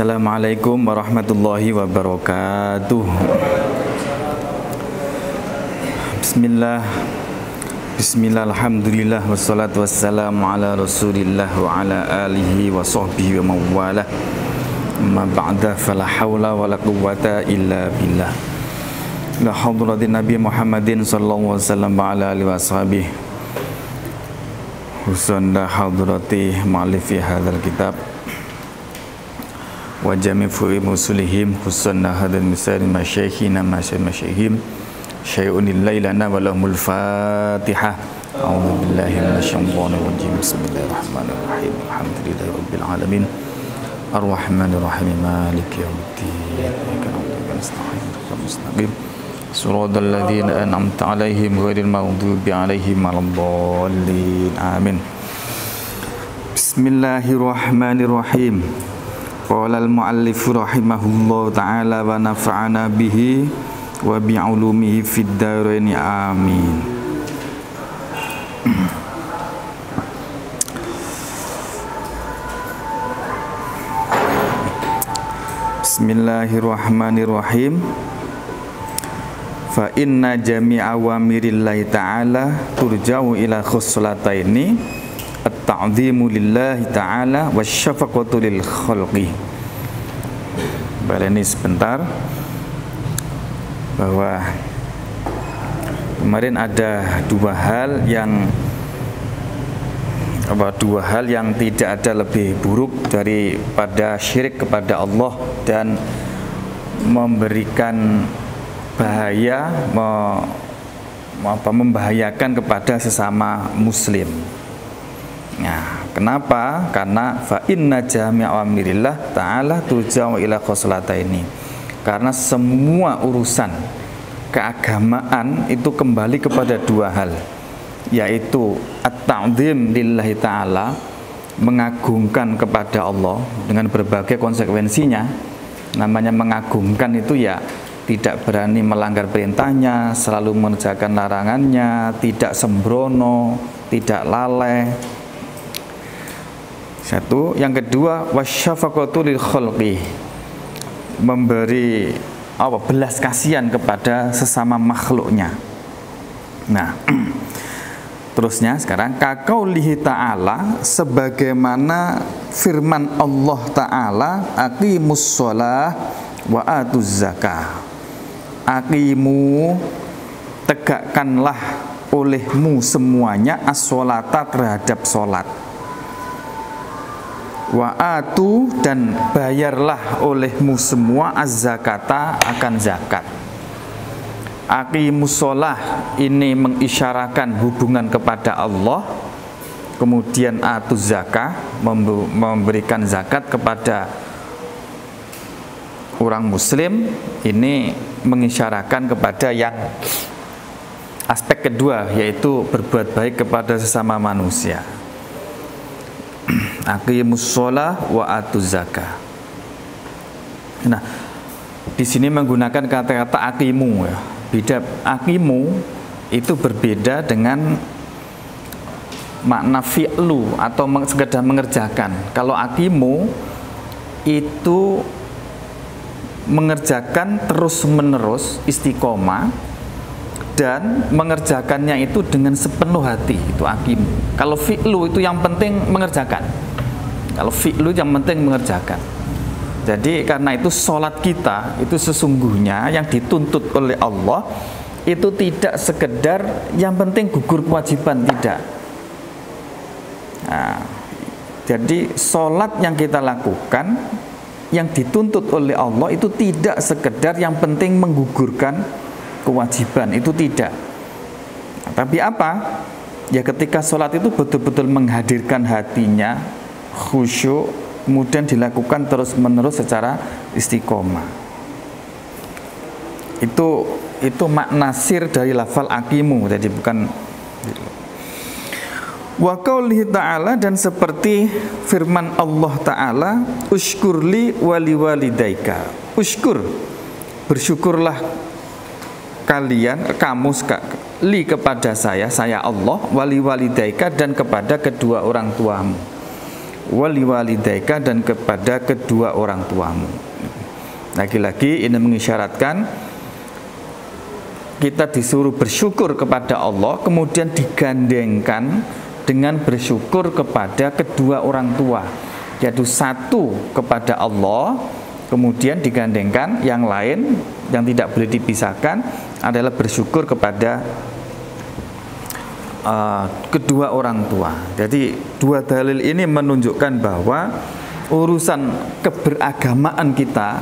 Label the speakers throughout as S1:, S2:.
S1: Assalamualaikum warahmatullahi wabarakatuh. Bismillah, alhamdulillah, wassalatu wassalamu ala rasulillah wa ala alihi wa sahbihi wa mawalah. Ma ba'da fala hawla wa la quwwata illa billah. La hadratin Nabi Muhammadin sallallahu alaihi wasallam wa ala alihi wa sahbihi. Husnul hadrati ma'alifi hadzal kitab wa jami' fu'i musulihim husnul hadan misal masyayikhina masyayikhim syai'un lillailana wa lahumul fatihah. A'udzu billahi minasyaitonir rajim. Bismillahirrahmanirrahim. Alhamdulillahi rabbil alamin. Arrahmanir rahim. Maliki yaumiddin. Iyyaka na'budu wa nasta'in. Ihdinas mustaqim. Shiratal ladzina an'amta 'alaihim ghairil maghdubi 'alaihim waladdallin. Amin. Bismillahirrahmanirrahim. Qala al-mu'allifu rahimahullahu ta'ala wa nafa'ana bihi wa bi'ulumihi fid dharaini amin. Bismillahirrahmanirrahim. Fa inna jami'a awamirillahi ta'ala turja'u ila khuslataini at-ta'zimu lillahi ta'ala wasyafaqatu lil khalqi. Baleni sebentar bahwa kemarin ada dua hal yang tidak ada lebih buruk daripada syirik kepada Allah dan memberikan bahaya, membahayakan kepada sesama muslim. Nah, kenapa? Karena fa inna jami'a awamirillah ta'ala turja'u ila khoslataini. Karena semua urusan keagamaan itu kembali kepada dua hal, yaitu at-ta'zim lillahi ta'ala, mengagungkan kepada Allah dengan berbagai konsekuensinya. Namanya mengagungkan itu ya tidak berani melanggar perintahnya, selalu mengerjakan larangannya, tidak sembrono, tidak lalai. Satu, yang kedua wasyafaqatu lil khalqi, memberi belas kasihan kepada sesama makhluknya. Nah, terusnya sekarang kaqaulihi ta'ala, sebagaimana firman Allah Ta'ala, aqimus shalah wa atuz zakah. Aqimu, tegakkanlah olehmu semuanya as-sholata, terhadap sholat. Wa atu, dan bayarlah olehmu semua az-zakata, akan zakat. Aqimus sholah ini mengisyarakan hubungan kepada Allah. Kemudian atu zakah, memberikan zakat kepada orang muslim, ini mengisyarakan kepada yang aspek kedua, yaitu berbuat baik kepada sesama manusia. Aqimus shalah wa atuz zakah. Nah, di sini menggunakan kata-kata aqimu ya. Beda, aqimu itu berbeda dengan makna fi'lu atau sekedar mengerjakan. Kalau aqimu itu mengerjakan terus-menerus, istiqomah, dan mengerjakannya itu dengan sepenuh hati, itu aqimu. Kalau fi'lu itu yang penting mengerjakan. Kalau fi'lu yang penting mengerjakan. Jadi karena itu sholat kita itu sesungguhnya yang dituntut oleh Allah itu tidak sekedar yang penting gugur kewajiban, tidak. Nah, jadi sholat yang kita lakukan yang dituntut oleh Allah itu tidak sekedar yang penting menggugurkan kewajiban, itu tidak. Nah, tapi apa? Ya ketika sholat itu betul-betul menghadirkan hatinya, khusyuk, kemudian dilakukan terus-menerus secara istiqomah. Itu makna sir dari lafal aqimu, jadi bukan. Wa qaulihi ta'ala, dan seperti firman Allah Ta'ala, ushkurli wali walidaika. Ushkur, bersyukurlah kamu li kepada saya Allah, wali walidaika, dan kepada kedua orang tuamu. waliwalidaika, dan kepada kedua orang tuamu. Lagi-lagi ini mengisyaratkan kita disuruh bersyukur kepada Allah, kemudian digandengkan dengan bersyukur kepada kedua orang tua, yaitu satu kepada Allah, kemudian digandengkan yang lain yang tidak boleh dipisahkan adalah bersyukur kepada kedua orang tua. Jadi dua dalil ini menunjukkan bahwa urusan keberagamaan kita,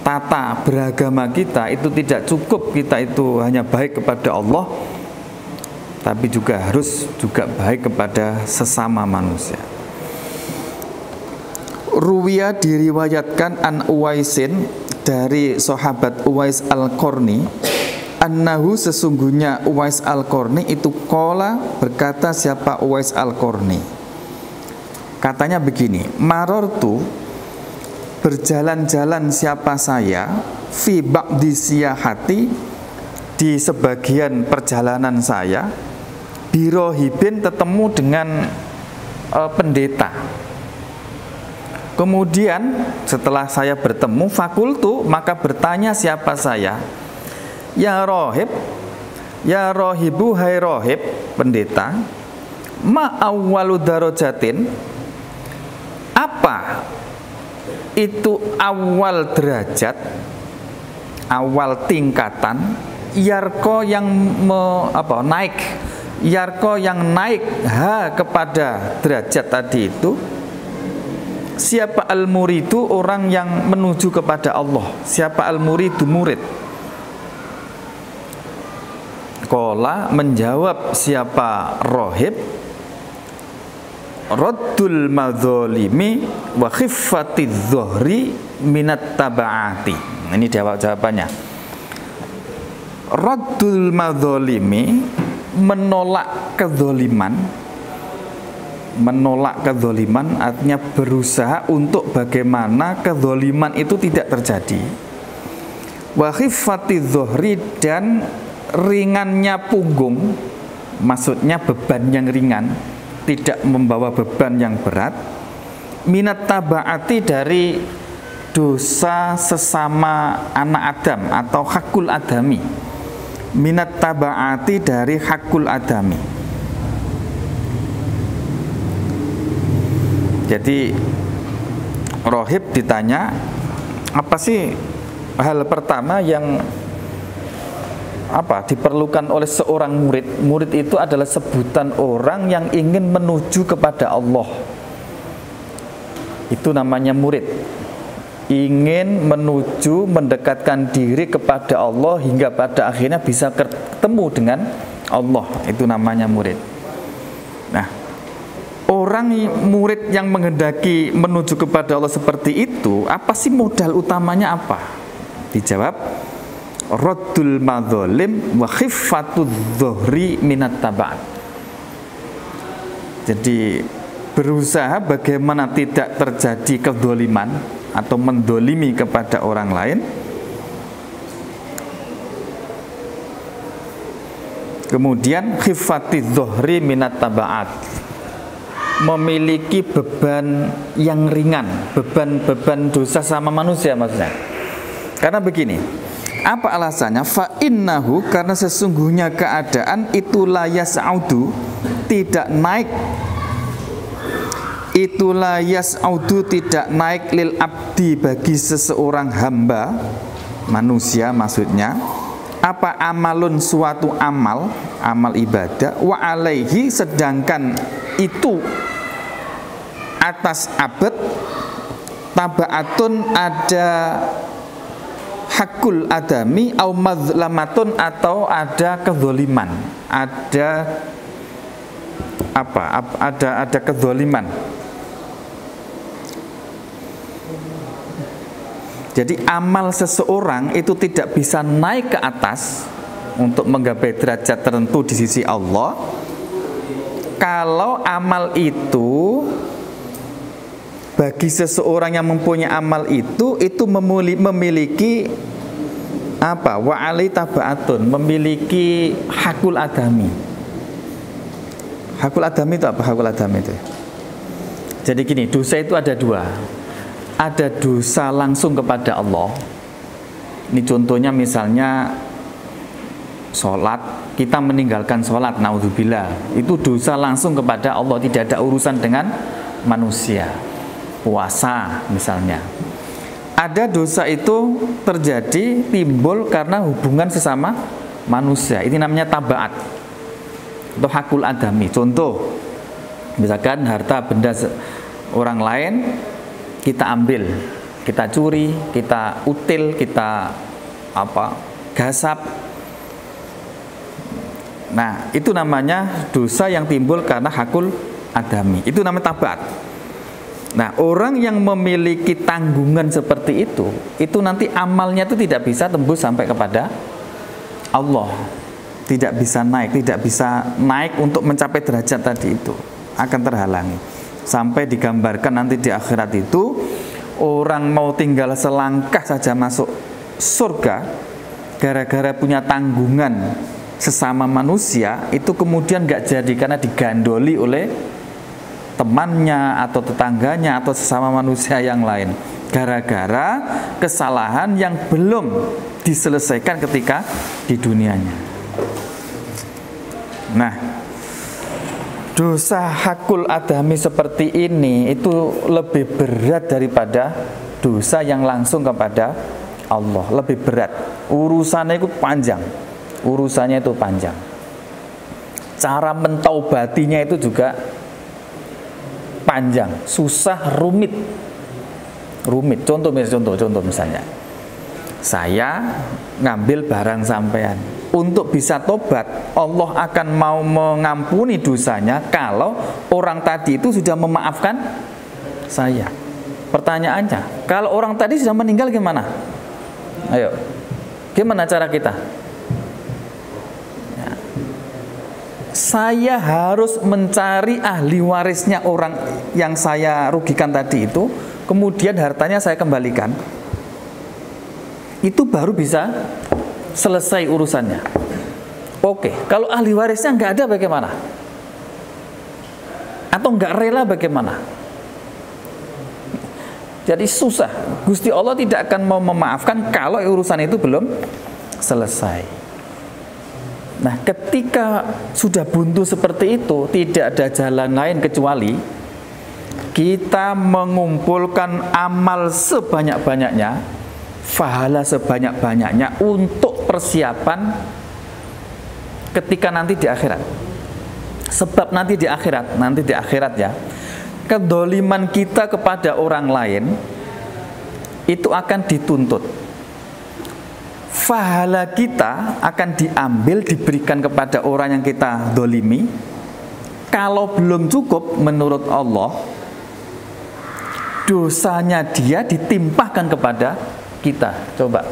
S1: tata beragama kita itu tidak cukup kita itu hanya baik kepada Allah, tapi juga harus baik kepada sesama manusia. Ruwiya diriwayatkan an Uwaisin dari sahabat Uwais Al-Qarni, annahu sesungguhnya Uwais Al-Qarni itu qala, berkata siapa Uwais Al-Qarni, katanya begini, marortu, berjalan-jalan siapa saya, fi ba'di siyahati, di sebagian perjalanan saya, birohibin, ketemu dengan pendeta. Kemudian setelah saya bertemu, fakultu, maka bertanya siapa saya, ya rohib, ya rohibu, hai rohib, pendeta, ma awwalu darajatin, apa itu awal derajat, awal tingkatan, yarko yang naik, yarko yang naik kepada derajat tadi itu, siapa al-muridu, orang yang menuju kepada Allah, siapa al-muridu, murid. Qala, menjawab siapa rohib, raddul madzalimi wa khiffatidz dhuhri minat tabaati. Ini jawabannya. Raddul madzalimi, menolak kezaliman. Menolak kezaliman artinya berusaha untuk bagaimana kezaliman itu tidak terjadi. Wa khiffatidz dhuhri, dan ringannya punggung, maksudnya beban yang ringan, tidak membawa beban yang berat. Minat tabaati, dari dosa sesama anak Adam atau hakul adami. Minat tabaati, dari hakul adami. Jadi rohib ditanya, apa sih hal pertama yang diperlukan oleh seorang murid? Murid itu adalah sebutan orang yang ingin menuju kepada Allah. Itu namanya murid. Ingin menuju, mendekatkan diri kepada Allah hingga pada akhirnya bisa ketemu dengan Allah. Itu namanya murid. Nah, orang murid yang menghendaki menuju kepada Allah seperti itu, apa sih modal utamanya apa? Dijawab, raddul madzalim wa khiffatudz dhuhri minat tabaat. Jadi berusaha bagaimana tidak terjadi kedzaliman atau mendolimi kepada orang lain. Kemudian khiffatidz dhuhri minat tabaat, memiliki beban yang ringan, beban dosa sama manusia maksudnya. Karena begini, apa alasannya? Fa innahu, karena sesungguhnya keadaan itu la yas'audu, tidak naik. Itu la yas'audu, tidak naik, lil abdi, bagi seseorang hamba, manusia maksudnya. Apa amalun, suatu amal, amal ibadah, wa alaihi, sedangkan itu atas abad, tabaatun, ada hakul adami, au madzlamatun, atau ada kezaliman, ada ada kezaliman. Jadi amal seseorang itu tidak bisa naik ke atas untuk menggapai derajat tertentu di sisi Allah kalau amal itu, bagi seseorang yang mempunyai amal itu memiliki apa? Wa alai tabaatun, memiliki hakul adami. Hakul adami itu apa? Hakul adami itu Jadi gini, dosa itu ada dua. Ada dosa langsung kepada Allah. Ini contohnya misalnya sholat, kita meninggalkan sholat, naudzubillah, itu dosa langsung kepada Allah, tidak ada urusan dengan manusia. Puasa misalnya. Ada dosa itu terjadi, timbul karena hubungan sesama manusia. Ini namanya tabaat atau hakul adami. Contoh, misalkan harta benda orang lain kita ambil, kita curi, kita util, kita gasap. Nah, itu namanya dosa yang timbul karena hakul adami. Itu namanya tabaat. Nah, orang yang memiliki tanggungan seperti itu nanti amalnya itu tidak bisa tembus sampai kepada Allah. Tidak bisa naik untuk mencapai derajat tadi itu. Akan terhalangi. Sampai digambarkan nanti di akhirat itu orang mau tinggal selangkah saja masuk surga gara-gara punya tanggungan sesama manusia, itu kemudian gak jadi karena digandoli oleh temannya atau tetangganya atau sesama manusia yang lain, gara-gara kesalahan yang belum diselesaikan ketika di dunianya. Nah, dosa hakul adami seperti ini itu lebih berat daripada dosa yang langsung kepada Allah. Lebih berat. Urusannya itu panjang. Cara mentaubatinya itu juga panjang, susah, rumit. Contoh misalnya, saya ngambil barang sampean. Untuk bisa tobat, Allah akan mau mengampuni dosanya kalau orang tadi itu sudah memaafkan saya. Pertanyaannya, kalau orang tadi sudah meninggal gimana? Ayo, gimana cara kita? Ya. Saya harus mencari ahli warisnya orang yang saya rugikan tadi itu, kemudian hartanya saya kembalikan. Itu baru bisa selesai urusannya. Oke, kalau ahli warisnya nggak ada bagaimana? Atau nggak rela bagaimana? Jadi susah. Gusti Allah tidak akan mau memaafkan kalau urusan itu belum selesai. Nah, ketika sudah buntu seperti itu, tidak ada jalan lain kecuali kita mengumpulkan amal sebanyak-banyaknya, pahala sebanyak-banyaknya untuk persiapan ketika nanti di akhirat. Sebab nanti di akhirat ya, kedoliman kita kepada orang lain itu akan dituntut. Pahala kita akan diambil, diberikan kepada orang yang kita dolimi. Kalau belum cukup menurut Allah, dosanya dia ditimpahkan kepada kita. Coba,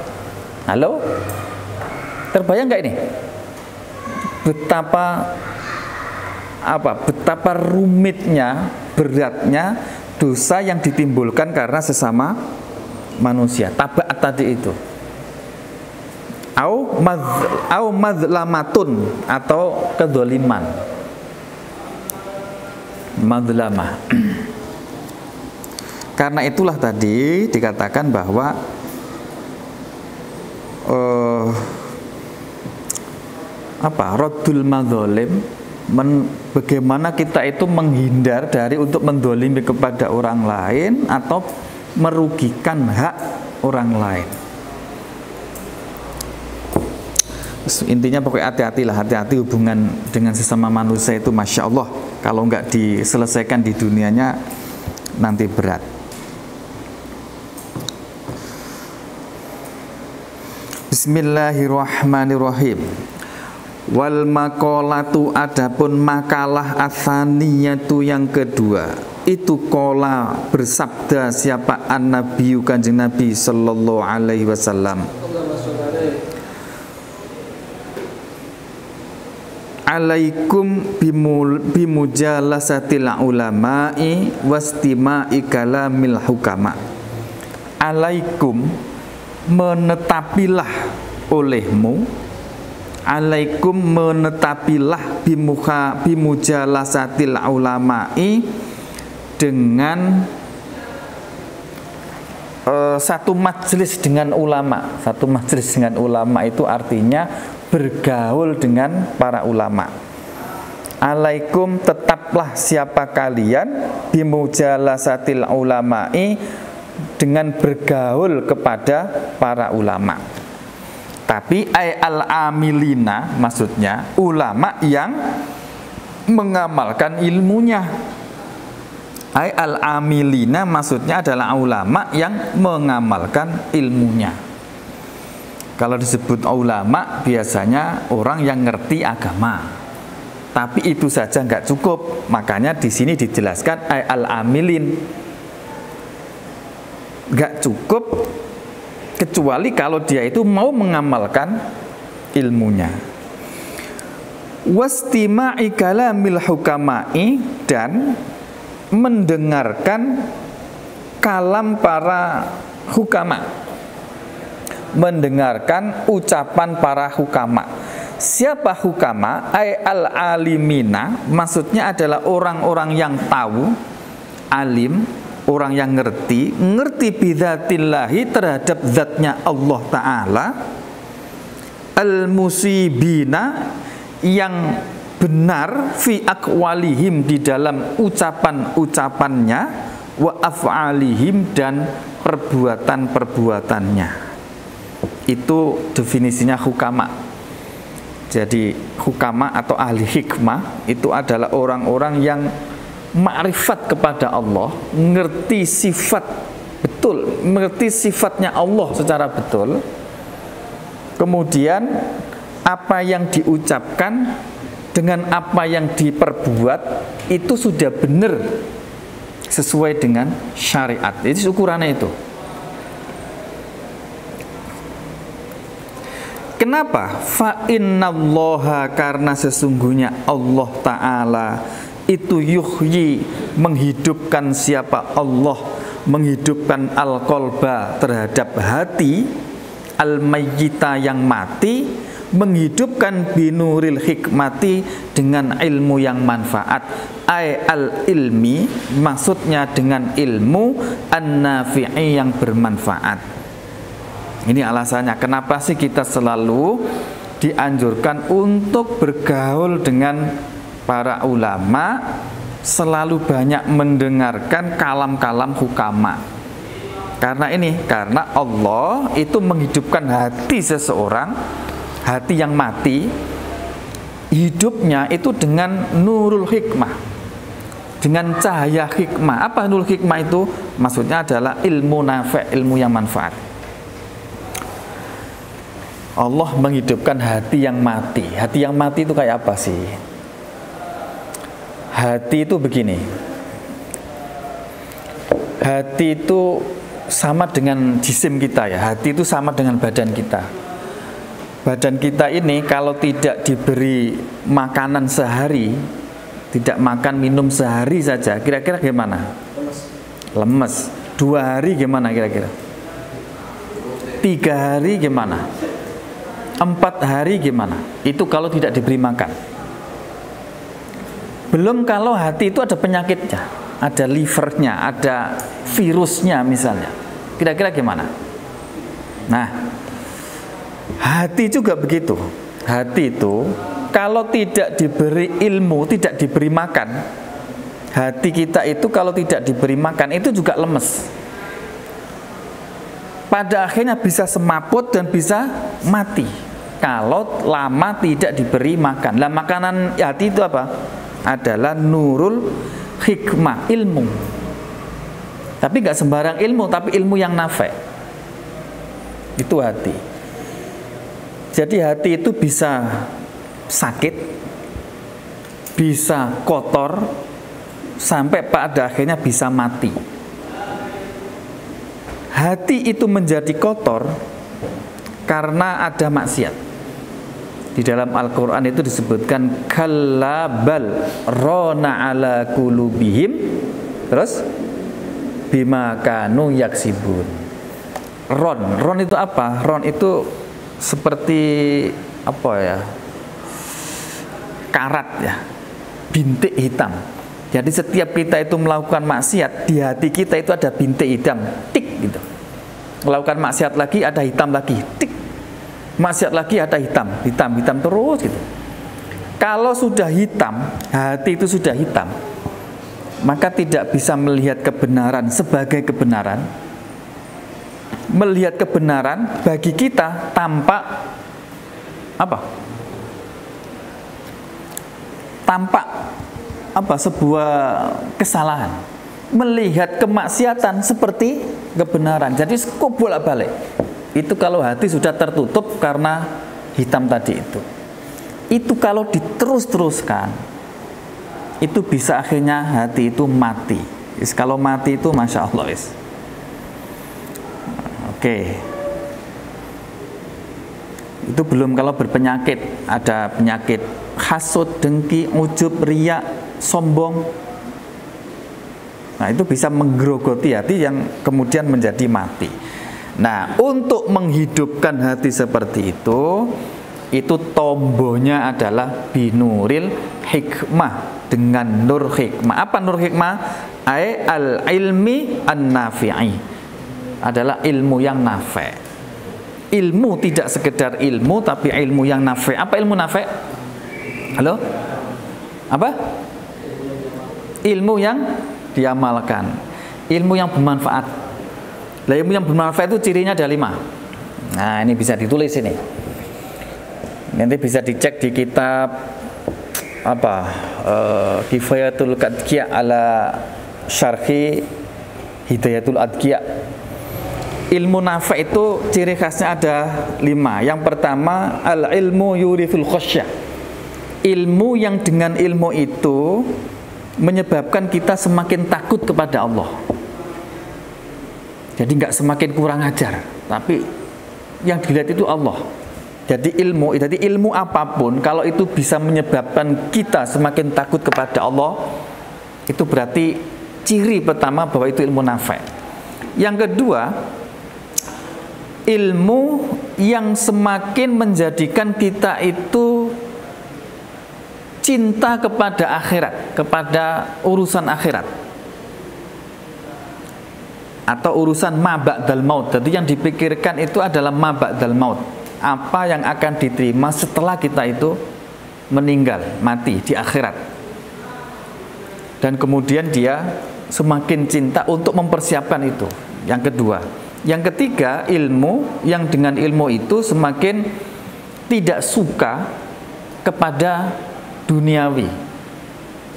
S1: halo, terbayang nggak ini? Betapa rumitnya, beratnya dosa yang ditimbulkan karena sesama manusia. Tabaat tadi itu. Au madlamatun atau kedoliman. Madlamah. Karena itulah tadi dikatakan bahwa Raddul madzalim, bagaimana kita itu menghindar dari untuk mendolimi kepada orang lain atau merugikan hak orang lain. Intinya pokoknya hati-hati hubungan dengan sesama manusia itu, Masya Allah, kalau nggak diselesaikan di dunianya nanti berat. Bismillahirrahmanirrahim. Wal maqalatu, adapun makalah atsaniyatu yang kedua, itu qala bersabda siapa? An-Nabiyyu, Kanjeng Nabi sallallahu alaihi wasallam. Alaikum bimujalasatil ulama'i wastima'i kalamil hukama. Alaikum, menetapilah olehmu, alaikum menetapilah bimujalasatil ulama'i dengan satu majelis dengan ulama. Satu majelis dengan ulama itu artinya bergaul dengan para ulama. Alaikum, tetaplah siapa kalian bimujalasatil ulama'i, dengan bergaul kepada para ulama. Tapi al-amilina maksudnya ulama yang mengamalkan ilmunya. Al-amilina maksudnya adalah ulama yang mengamalkan ilmunya. Kalau disebut ulama biasanya orang yang ngerti agama. Tapi itu saja nggak cukup. Makanya di sini dijelaskan al-amilin. Nggak cukup kecuali kalau dia itu mau mengamalkan ilmunya. Wastima'i kalamil hukama'i, dan mendengarkan kalam para hukama, mendengarkan ucapan para hukama. Siapa hukama? Al-alimina, maksudnya adalah orang-orang yang tahu, alim, orang yang ngerti bidzatillahi, terhadap zatnya Allah Ta'ala. Al-musibina, yang benar fi aqwalihim, di dalam ucapan-ucapannya, wa af'alihim, dan perbuatan-perbuatannya. Itu definisinya hukama. Jadi hukama atau ahli hikmah itu adalah orang-orang yang ma'rifat kepada Allah, ngerti sifat betul, mengerti sifatnya Allah secara betul. Kemudian apa yang diucapkan dengan apa yang diperbuat itu sudah benar sesuai dengan syariat. Itu ukurannya itu. Kenapa? Fa innallaha, karena sesungguhnya Allah Ta'ala itu yuhyi, menghidupkan. Siapa? Allah menghidupkan al-qalba, terhadap hati, al-mayyita, yang mati, menghidupkan binuril hikmati, dengan ilmu yang manfaat. Al-ilmi, maksudnya dengan ilmu an-nafi'i, yang bermanfaat. Ini alasannya kenapa sih kita selalu dianjurkan untuk bergaul dengan para ulama, selalu banyak mendengarkan kalam-kalam hukama. Karena Allah itu menghidupkan hati seseorang, hati yang mati, hidupnya itu dengan nurul hikmah, dengan cahaya hikmah. Apa nurul hikmah itu? Maksudnya adalah ilmu nafi', ilmu yang manfaat. Allah menghidupkan hati yang mati. Hati yang mati itu kayak apa sih? Hati itu begini. Hati itu sama dengan jisim kita ya. Hati itu sama dengan badan kita. Badan kita ini kalau tidak diberi makanan sehari, tidak makan minum sehari saja, kira-kira gimana? Lemes. 2 hari gimana kira-kira? 3 hari gimana? 4 hari gimana? Itu kalau tidak diberi makan. Belum kalau hati itu ada penyakitnya, ada livernya, ada virusnya misalnya. Kira-kira gimana? Nah, hati juga begitu. Hati itu kalau tidak diberi ilmu, tidak diberi makan, hati kita itu kalau tidak diberi makan itu juga lemes. Pada akhirnya bisa semaput dan bisa mati kalau lama tidak diberi makan. Lah makanan hati itu apa? Adalah nurul hikmah, ilmu. Tapi nggak sembarang ilmu, tapi ilmu yang nafi'. Itu hati. Jadi hati itu bisa sakit, bisa kotor, sampai pada akhirnya bisa mati. Hati itu menjadi kotor karena ada maksiat. Di dalam Al-Quran itu disebutkan kallabal rona ala kulubihim, terus bima kanu yaksibun. Ron itu apa? Ron itu seperti apa ya? Karat ya, bintik hitam. Jadi setiap kita itu melakukan maksiat, di hati kita itu ada bintik hitam, tik gitu. Melakukan maksiat lagi ada hitam lagi, tik. Maksiat lagi ada hitam, hitam, hitam terus gitu. Kalau sudah hitam, hati itu sudah hitam, maka tidak bisa melihat kebenaran sebagai kebenaran. Melihat kebenaran bagi kita tampak apa? Tampak apa? Sebuah kesalahan. Melihat kemaksiatan seperti kebenaran. Jadi kok bolak-balik. Itu kalau hati sudah tertutup karena hitam tadi itu. Itu kalau diterus-teruskan, itu bisa akhirnya hati itu mati. Kalau mati itu Masya Allah. Oke. Itu belum kalau berpenyakit. Ada penyakit hasud, dengki, ujub, riya, sombong. Nah, itu bisa menggerogoti hati yang kemudian menjadi mati. Nah, untuk menghidupkan hati seperti itu tombonya adalah binuril hikmah, dengan nur hikmah. Apa nur hikmah? Al ilmi an-nafi'i, adalah ilmu yang nafi'. Ilmu tidak sekedar ilmu, tapi ilmu yang nafi'. Apa ilmu nafi'? Halo? Apa? Ilmu yang diamalkan, ilmu yang bermanfaat. Nah, ilmu yang bermanfaat itu cirinya ada 5. Nah, ini bisa ditulis ini. Nanti bisa dicek di kitab apa? Kifayatul Qadqiyah ala Syarhi Hidayatul Adqiya. Ilmu nafi' itu ciri khasnya ada 5. Yang pertama, al ilmu yurithul khasyah. Ilmu yang dengan ilmu itu menyebabkan kita semakin takut kepada Allah. Jadi nggak semakin kurang ajar, tapi yang dilihat itu Allah. Jadi ilmu apapun kalau itu bisa menyebabkan kita semakin takut kepada Allah, itu berarti ciri pertama bahwa itu ilmu nafi'. Yang kedua, ilmu yang semakin menjadikan kita itu cinta kepada akhirat, kepada urusan akhirat, atau urusan ma ba'dal maut. Jadi yang dipikirkan itu adalah ma ba'dal maut, apa yang akan diterima setelah kita itu meninggal, mati di akhirat. Dan kemudian dia semakin cinta untuk mempersiapkan itu. Yang kedua. Yang ketiga, ilmu yang dengan ilmu itu semakin tidak suka kepada duniawi.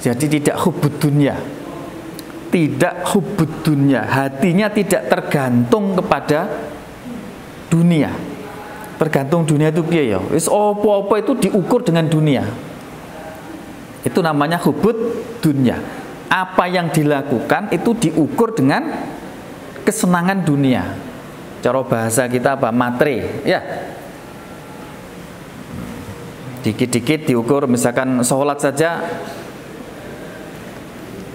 S1: Jadi tidak hubbud dunya. Tidak hubbud dunya. Hatinya tidak tergantung kepada dunia. Tergantung dunia itu piye ya? Wis apa-apa itu diukur dengan dunia. Itu namanya hubbud dunya. Apa yang dilakukan itu diukur dengan kesenangan dunia. Cara bahasa kita apa? Matre, ya. Dikit-dikit diukur, misalkan sholat saja,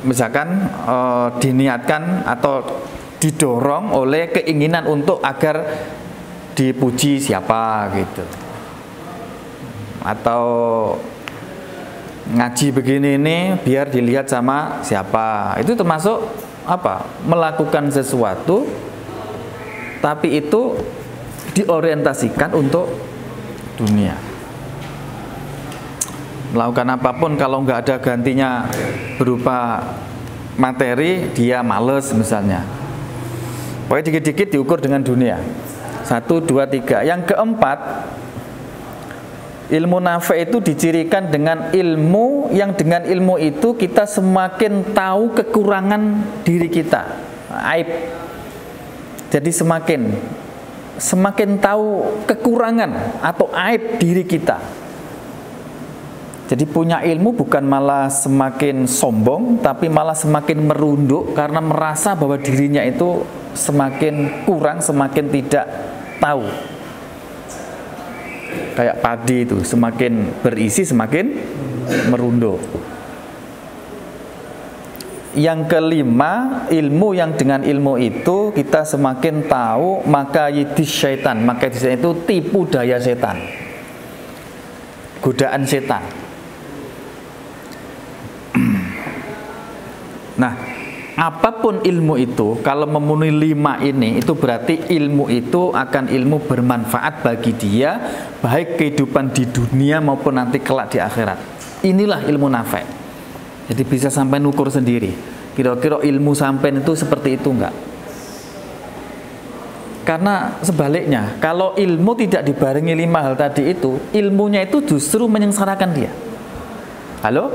S1: misalkan diniatkan atau didorong oleh keinginan untuk agar dipuji siapa gitu, atau ngaji begini ini biar dilihat sama siapa. Itu termasuk apa? Melakukan sesuatu tapi itu diorientasikan untuk dunia. Melakukan apapun kalau nggak ada gantinya berupa materi, dia males misalnya. Pokoknya dikit-dikit diukur dengan dunia. 1, 2, 3. Yang keempat, ilmu nafi' itu dicirikan dengan ilmu yang dengan ilmu itu kita semakin tahu kekurangan diri kita, aib. Jadi semakin tahu kekurangan atau aib diri kita. Jadi punya ilmu bukan malah semakin sombong, tapi malah semakin merunduk karena merasa bahwa dirinya itu semakin kurang, semakin tidak tahu. Kayak padi itu, semakin berisi semakin merunduk. Yang kelima, ilmu yang dengan ilmu itu kita semakin tahu maka yidis syaitan. Maka itu tipu daya setan, godaan setan. Nah, apapun ilmu itu, kalau memenuhi 5 ini, itu berarti ilmu itu akan ilmu bermanfaat bagi dia, baik kehidupan di dunia maupun nanti kelak di akhirat. Inilah ilmu nafi'. Jadi bisa sampai ukur sendiri. Kira-kira ilmu sampean itu seperti itu enggak? Karena sebaliknya, kalau ilmu tidak dibarengi 5 hal tadi itu, ilmunya itu justru menyengsarakan dia. Halo?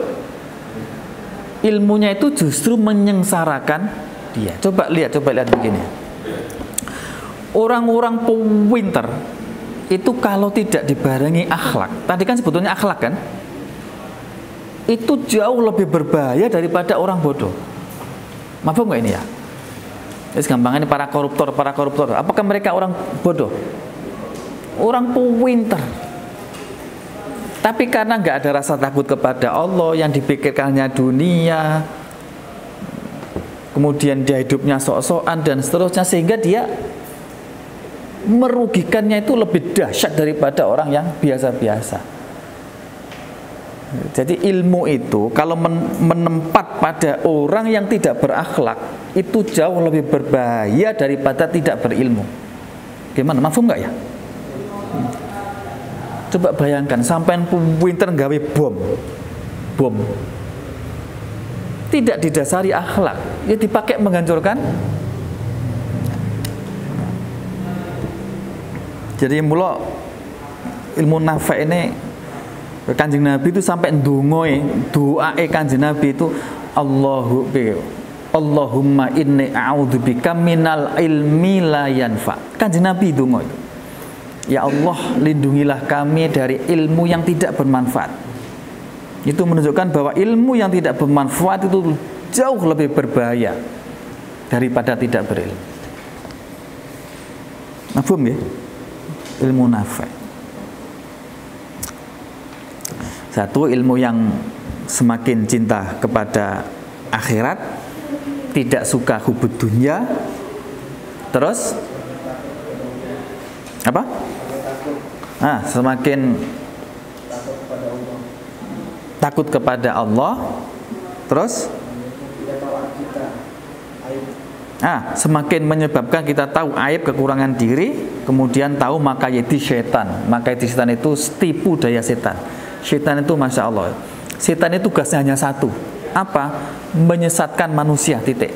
S1: Ilmunya itu justru menyengsarakan dia. Coba lihat begini. Orang-orang pintar itu kalau tidak dibarengi akhlak, tadi kan sebetulnya akhlak kan, itu jauh lebih berbahaya daripada orang bodoh. Maaf nggak ini ya? Jadi gampang ini para koruptor. Apakah mereka orang bodoh? Orang pintar. Tapi karena nggak ada rasa takut kepada Allah, yang dipikirkannya dunia, kemudian dia hidupnya sok-sokan dan seterusnya, sehingga dia merugikannya itu lebih dahsyat daripada orang yang biasa-biasa. Jadi ilmu itu kalau menempat pada orang yang tidak berakhlak, itu jauh lebih berbahaya daripada tidak berilmu. Gimana? Mafhum nggak ya? Coba bayangkan, sampai pinter gawe bom tidak didasari akhlak, ya dipakai menghancurkan. Jadi mula ilmu nafi' ini, Kanjeng Nabi itu sampai doae Kanjeng Nabi itu Allahumma inni a'udzubika minal ilmi la yanfa. Kanjeng Nabi donga itu, ya Allah, lindungilah kami dari ilmu yang tidak bermanfaat. Itu menunjukkan bahwa ilmu yang tidak bermanfaat itu jauh lebih berbahaya daripada tidak berilmu. Mafhum ya? Ilmu nafi'. Satu, ilmu yang semakin cinta kepada akhirat, tidak suka hubud dunya. Terus apa? Semakin takut kepada Allah. Terus semakin menyebabkan kita tahu aib kekurangan diri, kemudian tahu makayati setan. Makayati setan itu tipu daya setan. Setan itu Masya Allah, setan itu tugasnya hanya satu. Apa? Menyesatkan manusia, titik.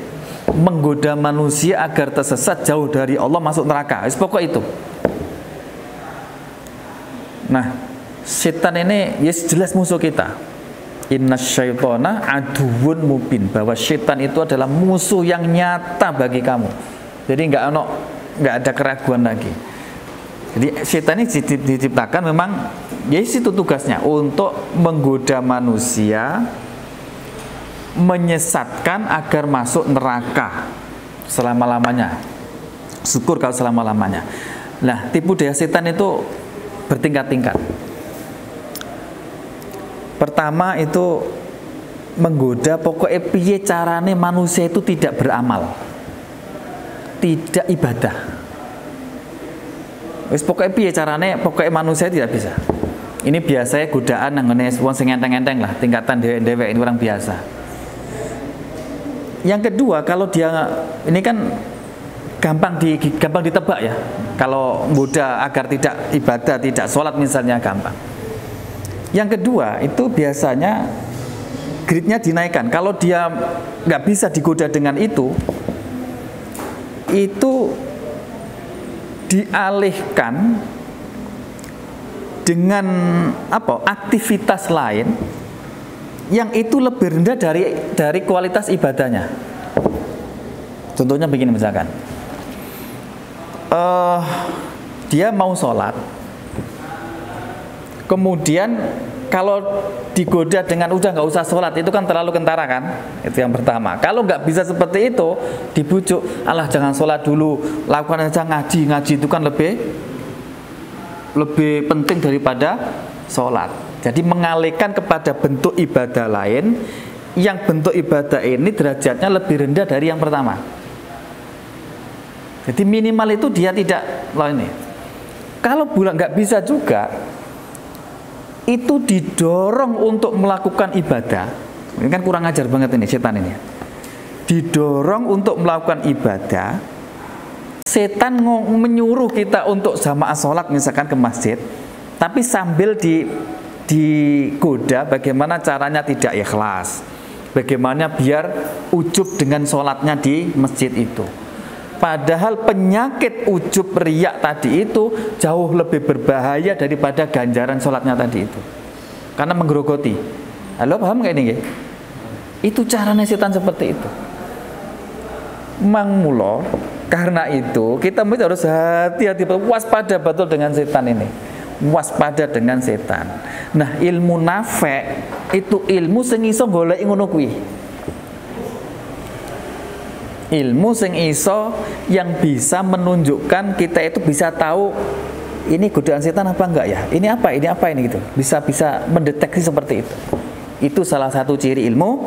S1: Menggoda manusia agar tersesat jauh dari Allah, masuk neraka. Pokok itu. Nah, setan ini yes, jelas musuh kita. Innasyaitona aduwwun mubin, bahwa setan itu adalah musuh yang nyata bagi kamu. Jadi nggak ada keraguan lagi. Jadi setan ini diciptakan memang yes, itu tugasnya untuk menggoda manusia, menyesatkan agar masuk neraka selama-lamanya. Syukur kalau selama-lamanya. Nah, tipu daya setan itu bertingkat-tingkat. Pertama itu menggoda, pokoknya piye carane manusia itu tidak beramal, tidak ibadah. Wis pokoknya piye carane, pokoknya manusia tidak bisa. Ini biasanya godaan yang wong sing enteng-enteng lah, tingkatan dewek ini orang biasa. Yang kedua, kalau dia ini kan gampang ditebak ya. Kalau goda agar tidak ibadah, tidak sholat misalnya, gampang. Yang kedua itu biasanya gridnya dinaikkan. Kalau dia nggak bisa digoda dengan itu dialihkan dengan aktivitas lain yang itu lebih rendah dari kualitas ibadahnya. Contohnya begini misalkan, dia mau sholat, kemudian kalau digoda dengan udah nggak usah sholat, itu kan terlalu kentara kan, itu yang pertama. Kalau nggak bisa seperti itu, dibujuk, alah jangan sholat dulu, lakukan aja ngaji itu kan lebih penting daripada sholat. Jadi mengalihkan kepada bentuk ibadah lain, yang bentuk ibadah ini derajatnya lebih rendah dari yang pertama. Jadi minimal itu dia tidak ini. Kalau bulan nggak bisa juga, itu didorong untuk melakukan ibadah. Ini kan kurang ajar banget ini setan ini.
S2: didorong untuk melakukan ibadah, setan menyuruh kita untuk jamaah sholat misalkan ke masjid, tapi sambil digoda bagaimana caranya tidak ikhlas, bagaimana biar ujub dengan sholatnya di masjid itu. Padahal penyakit ujub riak tadi itu jauh lebih berbahaya daripada ganjaran sholatnya tadi itu, karena menggerogoti. Halo, paham nggak ini? Itu caranya setan seperti itu. Mang mulo, karena itu kita harus hati-hati, waspada betul dengan setan ini. Waspada dengan setan. Nah, ilmu nafe itu ilmu sing iso goleki ngono kuwi. Ilmu sing iso yang bisa menunjukkan kita itu bisa tahu ini godaan setan apa enggak ya? Ini apa ini gitu. Bisa mendeteksi seperti itu. Itu salah satu ciri ilmu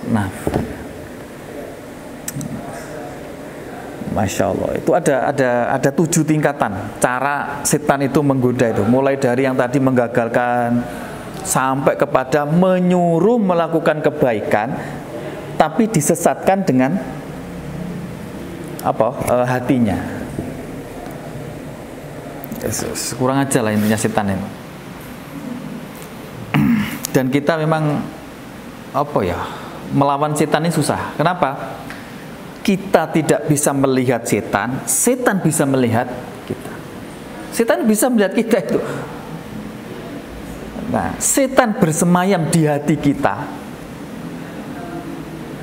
S2: nafe. Masya Allah, itu ada 7 tingkatan cara setan itu menggoda itu. Mulai dari yang tadi menggagalkan sampai kepada menyuruh melakukan kebaikan, tapi disesatkan dengan hatinya. Kurang aja lah intinya setan ini. Dan kita memang melawan setan ini susah. Kenapa? Kita tidak bisa melihat setan, setan bisa melihat kita. Setan bisa melihat kita itu. Nah, setan bersemayam di hati kita.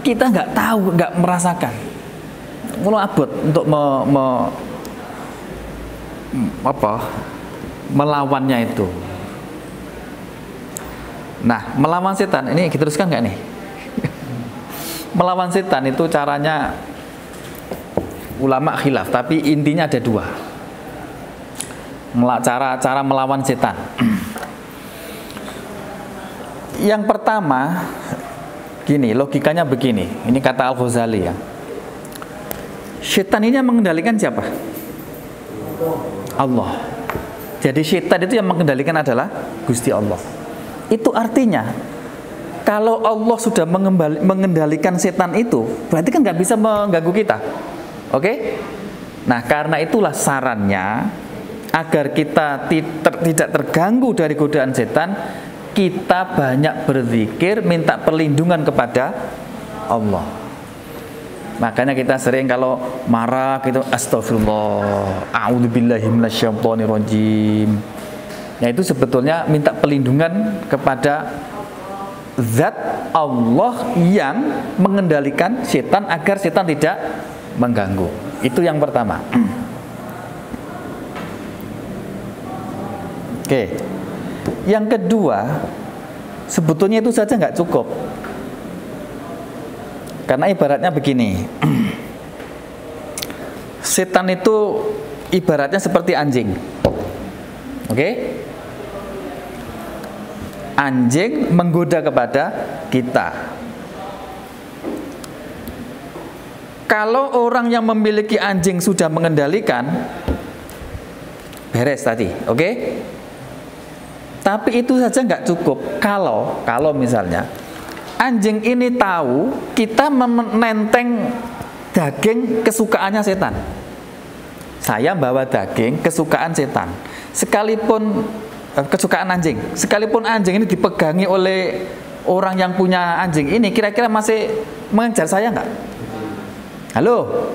S2: Kita nggak tahu, nggak merasakan. Mulai abot untuk melawannya itu. Nah, melawan setan ini diteruskan nggak nih? Melawan setan itu caranya ulama khilaf, tapi intinya ada 2. Cara melawan setan. Yang pertama, gini, logikanya begini. Ini kata Al-Ghazali ya. Setan ini yang mengendalikan siapa? Allah. Jadi setan itu yang mengendalikan adalah Gusti Allah. Itu artinya kalau Allah sudah mengendalikan setan itu, berarti kan nggak bisa mengganggu kita. Oke? Nah, karena itulah sarannya agar kita tidak terganggu dari godaan setan, kita banyak berzikir, minta perlindungan kepada Allah. Makanya kita sering kalau marah gitu, astagfirullah, a'udzubillahi minasyaitonirrajim. Nah, itu sebetulnya minta perlindungan kepada zat Allah yang mengendalikan setan agar setan tidak mengganggu. Itu yang pertama. Oke. Yang kedua, sebetulnya itu saja nggak cukup. Karena ibaratnya begini. Setan itu ibaratnya seperti anjing. Oke? Anjing menggoda kepada kita. Kalau orang yang memiliki anjing sudah mengendalikan, beres tadi, oke? Tapi itu saja nggak cukup. Kalau misalnya anjing ini tahu kita menenteng daging kesukaannya setan. Saya bawa daging kesukaan setan, sekalipun kesukaan anjing, sekalipun anjing ini dipegangi oleh orang yang punya anjing ini, kira-kira masih mengejar saya nggak? Halo?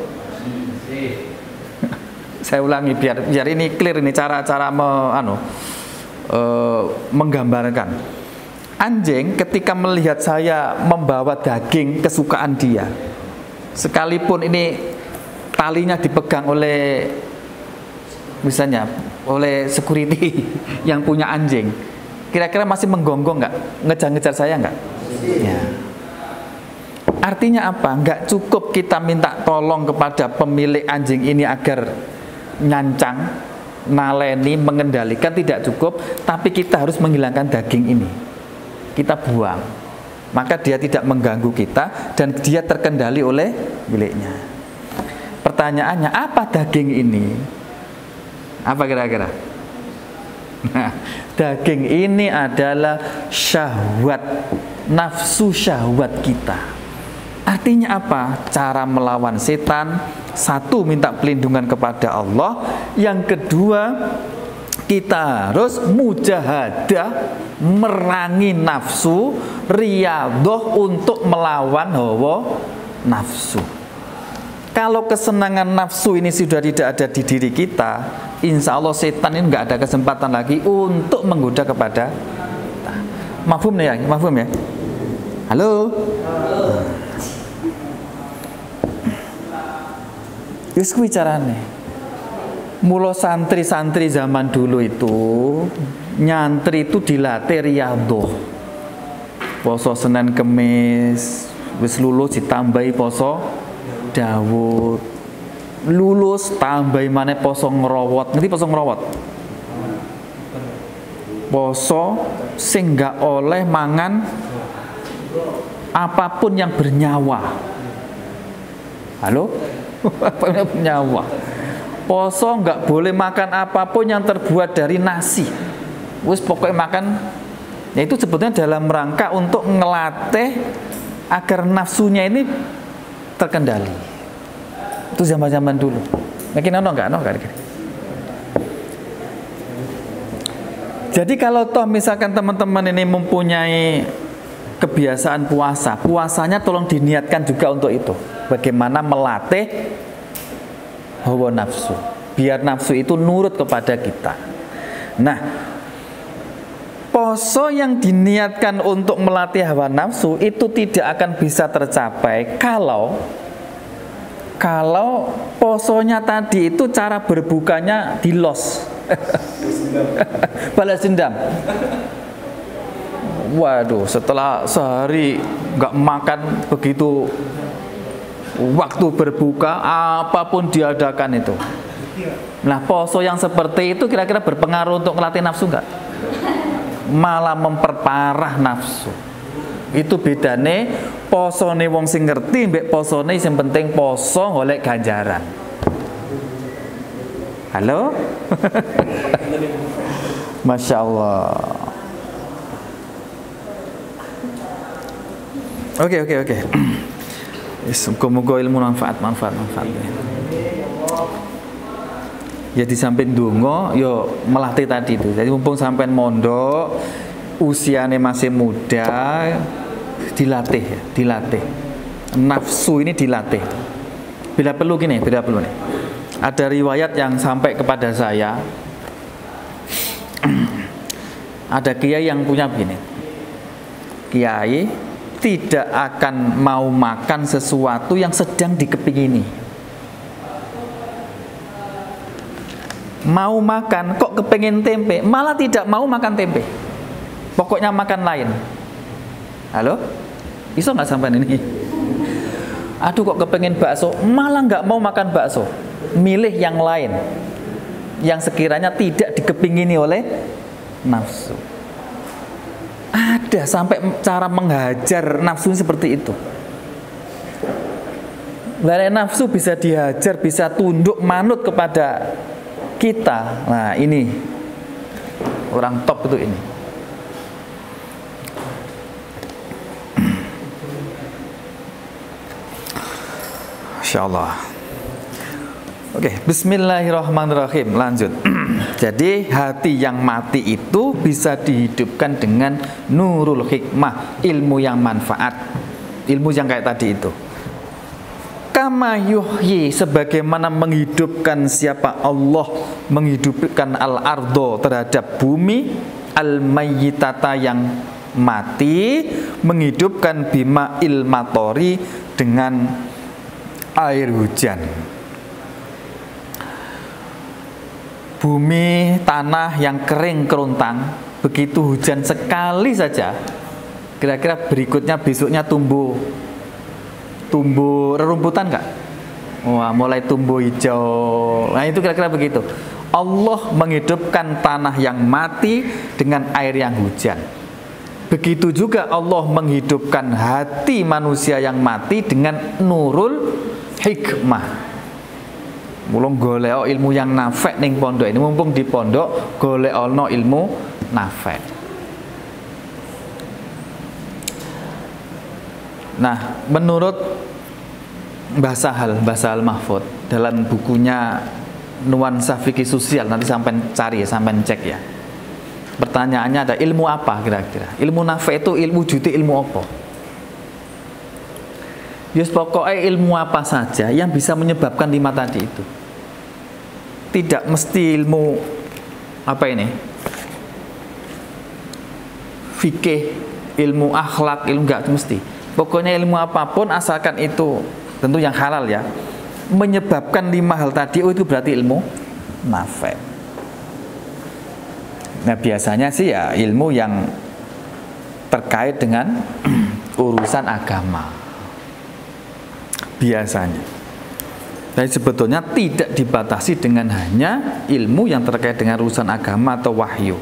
S2: Saya ulangi biar ini clear, ini cara menggambarkan. Anjing ketika melihat saya membawa daging kesukaan dia, sekalipun ini talinya dipegang oleh misalnya oleh security yang punya anjing, kira-kira masih menggonggong nggak? Ngejar-ngejar saya nggak? Ya. Artinya apa? Nggak cukup kita minta tolong kepada pemilik anjing ini agar nyancang, naleni, mengendalikan, tidak cukup, tapi kita harus menghilangkan daging ini. Kita buang. Maka dia tidak mengganggu kita dan dia terkendali oleh miliknya. Pertanyaannya, apa daging ini? Apa kira-kira? Nah, daging ini adalah syahwat, nafsu syahwat kita. Artinya apa? Cara melawan setan, satu minta perlindungan kepada Allah, yang kedua kita harus mujahadah, merangi nafsu, riyadhah untuk melawan hawa nafsu. Kalau kesenangan nafsu ini sudah tidak ada di diri kita, insya Allah setan ini nggak ada kesempatan lagi untuk menggoda kepada kita. Mafhum ya? Mafhum ya? Halo? Wis kuwi carane. Mula santri-santri zaman dulu itu nyantri itu dilatih riyadhah. Poso Senin Kemis, wis lulus ditambahi poso Daud. Lulus tambahi maneh poso ngrowot. Ngerti poso ngrowot? Poso sing gak oleh mangan apapun yang bernyawa. Halo? Apa yang bernyawa? Poso nggak boleh makan apapun yang terbuat dari nasi. Wis pokoknya makan. Ya itu sebetulnya dalam rangka untuk ngelatih agar nafsunya ini terkendali. Itu zaman-zaman dulu. Mungkin enggak. Jadi kalau toh misalkan teman-teman ini mempunyai kebiasaan puasa, puasanya tolong diniatkan juga untuk itu. Bagaimana melatih hawa nafsu, biar nafsu itu nurut kepada kita. Nah, poso yang diniatkan untuk melatih hawa nafsu itu tidak akan bisa tercapai kalau posonya tadi itu cara berbukanya di los. Balas dendam. Waduh, setelah sehari nggak makan, begitu waktu berbuka apapun diadakan itu. Nah, poso yang seperti itu kira-kira berpengaruh untuk melatih nafsu nggak? Malah memperparah nafsu. Itu bedane posone wong sing ngerti mbek posone sing penting poso golek ganjaran. Halo? Masya Allah. Oke. Semoga ilmu manfaat. Ya di samping donga, yo melatih tadi itu. Jadi mumpung sampean mondok, usianya masih muda, dilatih. Nafsu ini dilatih. Bila perlu nih. Ada riwayat yang sampai kepada saya. Ada kiai yang punya begini. Kiai tidak akan mau makan sesuatu yang sedang dikepingini. Mau makan kok kepengin tempe, malah tidak mau makan tempe. Pokoknya makan lain. Halo? Iso nggak sampai ini? Aduh kok kepengin bakso, malah nggak mau makan bakso. Milih yang lain, yang sekiranya tidak dikepingini oleh nafsu. Ada sampai cara menghajar nafsu seperti itu. Dari nafsu bisa dihajar, bisa tunduk manut kepada kita. Nah ini orang top itu ini. Insyaallah. Oke, bismillahirrahmanirrahim. Lanjut. Jadi hati yang mati itu bisa dihidupkan dengan nurul hikmah, ilmu yang manfaat, ilmu yang kayak tadi itu. Kama yuhyi, sebagaimana menghidupkan siapa Allah, menghidupkan al-ardo terhadap bumi, al-mayyitata yang mati, menghidupkan bima il-matori dengan air hujan. Bumi, tanah yang kering kerontang, begitu hujan sekali saja, kira-kira berikutnya besoknya tumbuh rerumputan nggak? Wah, mulai tumbuh hijau. Nah itu kira-kira begitu. Allah menghidupkan tanah yang mati dengan air yang hujan. Begitu juga Allah menghidupkan hati manusia yang mati dengan nurul hikmah. Mulung golek ilmu yang nafek ning pondok ini, mumpung di pondok golek ono ilmu nafek. Nah, menurut Mbah Sahal Mahfud dalam bukunya Nuansa Fikih Sosial, nanti sampai cari ya, sampai cek ya. Pertanyaannya ada, ilmu apa kira-kira? Ilmu nafi itu ilmu wujudi ilmu apa? Yus pokoknya ilmu apa saja yang bisa menyebabkan 5 tadi itu. Tidak mesti ilmu apa ini? Fikih, ilmu akhlak, ilmu enggak mesti. Pokoknya ilmu apapun asalkan itu tentu yang halal ya, menyebabkan 5 hal tadi, itu berarti ilmu nafi. Nah, biasanya sih ya ilmu yang terkait dengan urusan agama. Biasanya. Tapi sebetulnya tidak dibatasi dengan hanya ilmu yang terkait dengan urusan agama atau wahyu.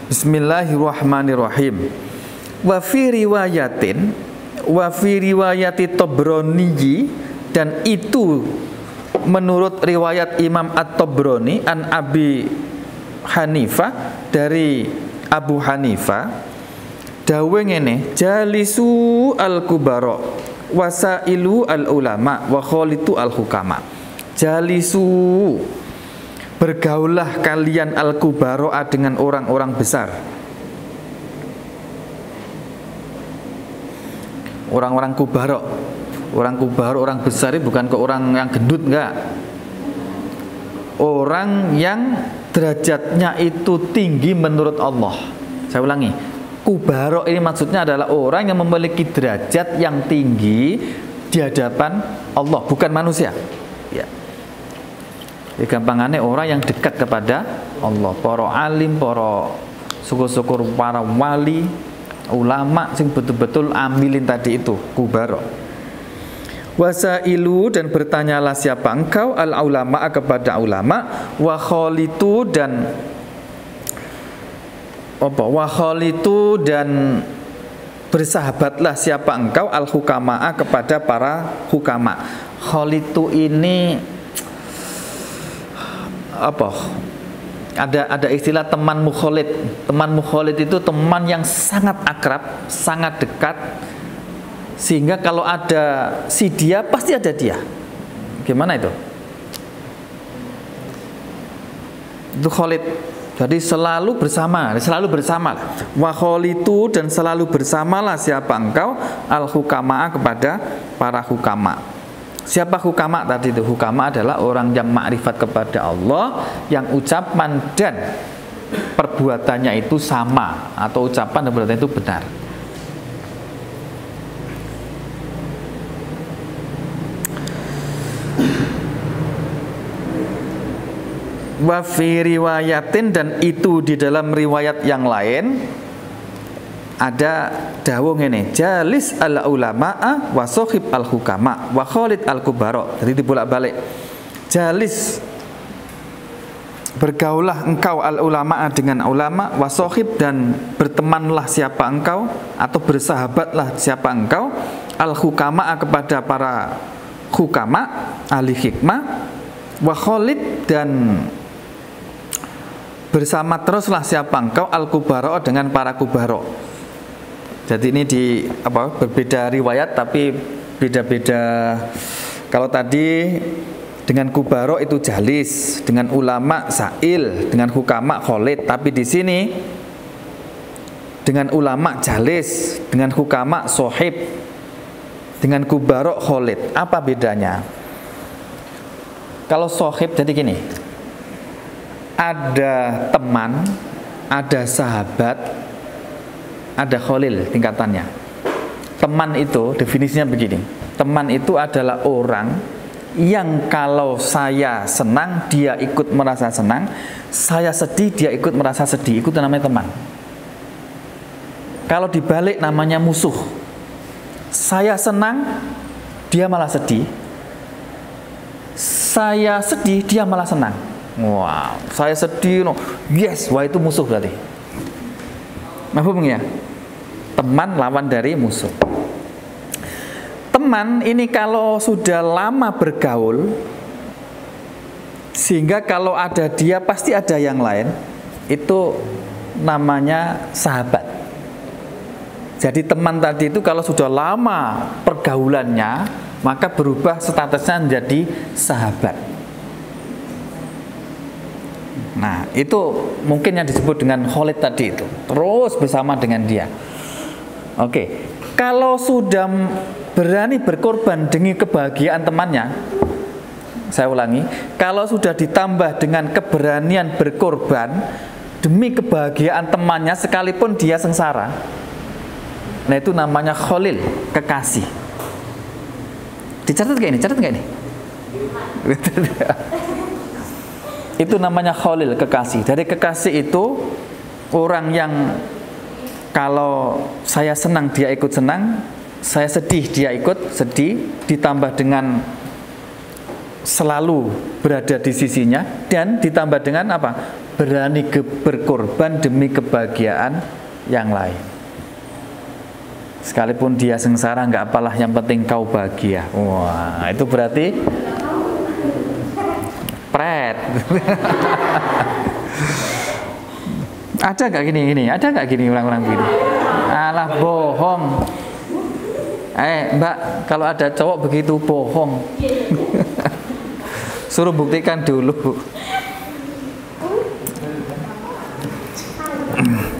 S2: Bismillahirrahmanirrahim. Wa fi riwayati Tabrani, dan itu menurut riwayat Imam At-Tabrani an Abi Hanifah, dari Abu Hanifah, dawe ngene, jalisu al-kubara wasailu al-ulama wa khalitu al-hukama. Jalisu, bergaullah kalian al-kubara dengan orang-orang besar. Orang-orang kubara. Orang kubara, orang besar itu bukan ke orang yang gendut, enggak. Orang yang derajatnya itu tinggi menurut Allah. Saya ulangi, kubara ini maksudnya adalah orang yang memiliki derajat yang tinggi di hadapan Allah, bukan manusia. Ya. Gampangannya orang yang dekat kepada Allah, para alim, para syukur-syukur, para wali, ulama sing betul-betul ambilin tadi itu kubara. Wasailu, dan bertanyalah siapa engkau, al ulama, kepada ulama, wa khalitu, dan apa? Wa khalitu, dan bersahabatlah siapa engkau, al hukama, kepada para hukama. Khalitu ini apa? Ada istilah teman mukhalid. Teman mukhalid itu teman yang sangat akrab, sangat dekat, sehingga kalau ada si dia pasti ada dia. Gimana itu? Itu khalid. Jadi selalu bersama. Wa khalitu, dan selalu bersamalah siapa engkau, al hukama, kepada para hukama. Siapa hukama tadi itu? Hukama adalah orang yang makrifat kepada Allah, yang ucapan dan perbuatannya itu sama, atau ucapan dan perbuatan itu benar. Wa fi riwayatin, dan itu di dalam riwayat yang lain ada dawuh ngene, jalis al ulama'a wa sohib al hukama wa khalid al kubara. Jadi dibolak-balik. Jalis, bergaulah engkau al ulama'a dengan ulama, wa sohib, dan bertemanlah siapa engkau atau bersahabatlah siapa engkau, al hukama, kepada para hukama, ahli hikmah, wa khalid, dan bersama teruslah siapa engkau, al kubara, dengan para kubara. Jadi ini berbeda riwayat tapi beda-beda. Kalau tadi dengan kubara itu jalis, dengan ulama sa'il, dengan hukama khalid, tapi di sini dengan ulama jalis, dengan hukama sohib, dengan kubara khalid. Apa bedanya? Kalau sohib jadi gini, ada teman, ada sahabat, ada khalil tingkatannya. Teman itu definisinya begini, teman itu adalah orang yang kalau saya senang dia ikut merasa senang, saya sedih dia ikut merasa sedih, itu namanya teman. Kalau dibalik namanya musuh. Saya senang dia malah sedih, saya sedih dia malah senang. Wow, saya sedih, yes, wah itu musuh berarti. Mahfum ya? Teman lawan dari musuh. Teman ini kalau sudah lama bergaul, sehingga kalau ada dia pasti ada yang lain, itu namanya sahabat. Jadi teman tadi itu kalau sudah lama pergaulannya, maka berubah statusnya menjadi sahabat. Nah, itu mungkin yang disebut dengan Khalid tadi itu, terus bersama dengan dia. Oke, kalau sudah berani berkorban demi kebahagiaan temannya, saya ulangi, kalau sudah ditambah dengan keberanian berkorban demi kebahagiaan temannya sekalipun dia sengsara, nah itu namanya Khalil, kekasih. Dicatat gak ini? Catat gak ini? Itu namanya Khalil, kekasih. Dari kekasih itu orang yang kalau saya senang dia ikut senang, saya sedih dia ikut sedih, ditambah dengan selalu berada di sisinya, dan ditambah dengan apa? Berani berkorban demi kebahagiaan yang lain. Sekalipun dia sengsara nggak apalah, yang penting kau bahagia. Wah, itu berarti pret. Ada nggak gini? Ada nggak gini orang-orang gini? Alah, bohong. Mbak, kalau ada cowok begitu bohong. Suruh buktikan dulu.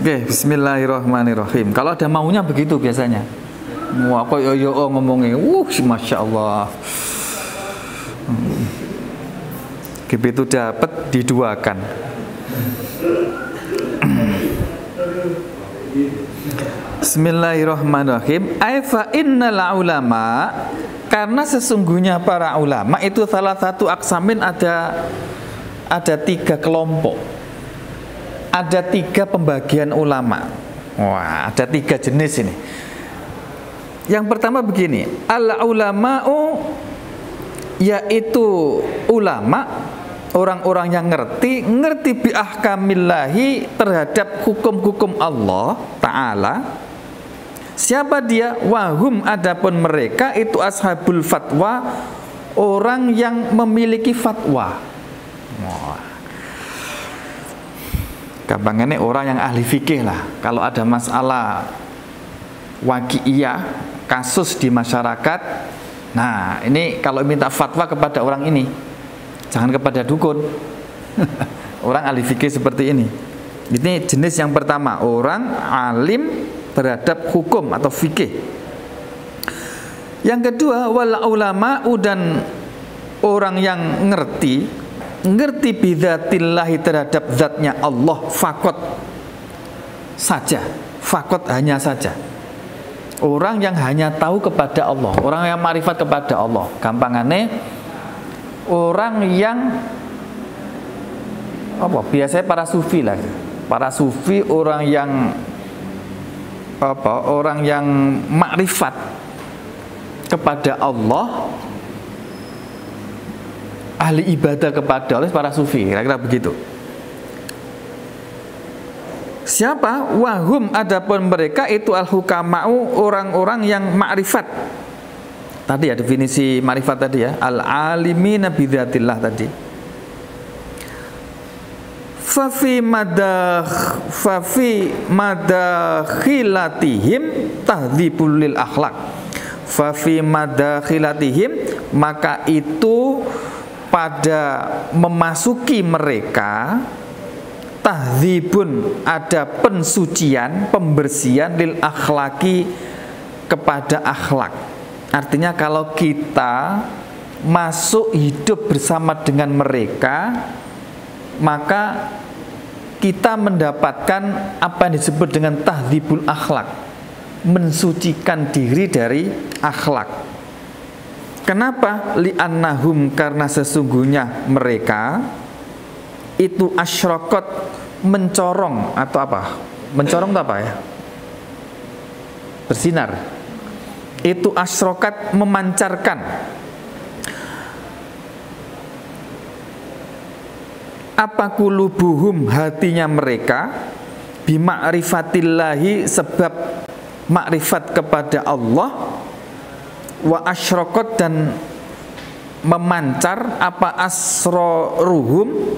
S2: Oke, bismillahirrahmanirrahim. Kalau ada maunya begitu biasanya. Wah, kok yo ngomongnya. Masya Allah. Begitu dapat diduakan. Bismillahirrahmanirrahim. Aifa innal ulama, karena sesungguhnya para ulama itu salah satu aksamin, ada 3 kelompok. Ada 3 pembagian ulama. Wah, ada 3 jenis ini. Yang pertama begini, al-ulama'u, yaitu ulama, orang-orang yang ngerti bi ahkamillahi, terhadap hukum-hukum Allah Ta'ala. Siapa dia? Wahum, adapun mereka itu ashabul fatwa, orang yang memiliki fatwa. Wah, gampangannya orang yang ahli fikih lah. Kalau ada masalah waqi'iyah, kasus di masyarakat, nah ini kalau minta fatwa kepada orang ini, jangan kepada dukun. Orang ahli fikih seperti ini. Ini jenis yang pertama, orang alim terhadap hukum atau fikih. Yang kedua, wal ulama'u, dan orang yang ngerti bidzatillahi, terhadap zatnya Allah, fakot saja, fakot hanya saja. Orang yang hanya tahu kepada Allah, orang yang makrifat kepada Allah. Gampangannya orang yang apa? Biasanya para sufi lah. Para sufi orang yang apa? Orang yang makrifat kepada Allah, ahli ibadah kepada Allah, para sufi, kira-kira begitu. Siapa? Wahum, adapun mereka itu al-hukama'u, orang-orang yang makrifat. Tadi ya definisi makrifat tadi ya, al-alimina bidzatillah tadi. Fafi madakhilatihim tahdzibul lil akhlak. Fafi madakhilatihim, maka itu pada memasuki mereka, tahdzibun, ada pensucian, pembersihan, lil akhlaki, kepada akhlak. Artinya kalau kita masuk hidup bersama dengan mereka, maka kita mendapatkan apa yang disebut dengan tahdzibul akhlak, mensucikan diri dari akhlak. Kenapa? Li'annahum, karena sesungguhnya mereka itu asyraqat, mencorong atau apa? Mencorong itu apa ya? Bersinar. Itu asyraqat, memancarkan. Apa qulubuhum, hatinya mereka, bima'rifatillahi, sebab makrifat kepada Allah, wa asyraqat, dan memancar apa asroruhum,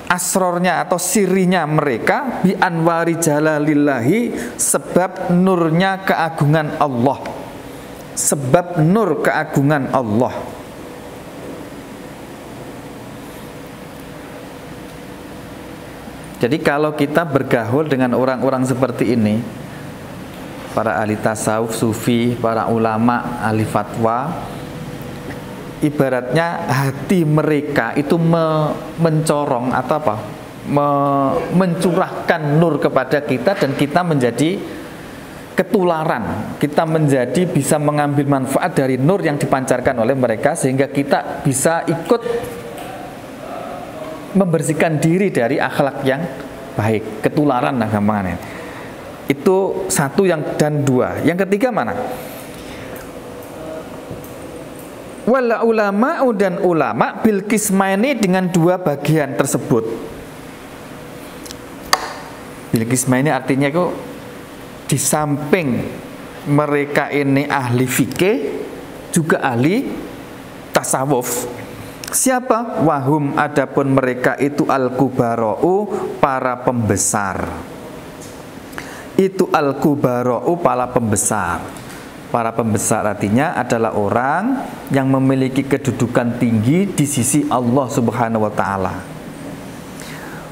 S2: asrornya atau sirinya mereka bi anwari jalalillahi, sebab nurnya keagungan Allah, sebab nur keagungan Allah. Jadi kalau kita bergaul dengan orang-orang seperti ini, para ahli tasawuf, sufi, para ulama, ahli fatwa, ibaratnya hati mereka itu mencorong atau apa? Mencurahkan nur kepada kita, dan kita menjadi ketularan. Kita menjadi bisa mengambil manfaat dari nur yang dipancarkan oleh mereka, sehingga kita bisa ikut membersihkan diri dari akhlak yang baik, ketularan lah gampangannya. Itu satu yang dan dua. Yang ketiga mana? Wal ulama dan ulama bil qismaini, dengan dua bagian tersebut. Bil qismaini artinya itu di samping mereka ini ahli fikih, juga ahli tasawuf. Siapa? Wahum, adapun mereka itu al-kubara'u, para pembesar. Itu al-kubara'u, para pembesar. Para pembesar artinya adalah orang yang memiliki kedudukan tinggi di sisi Allah Subhanahu wa taala.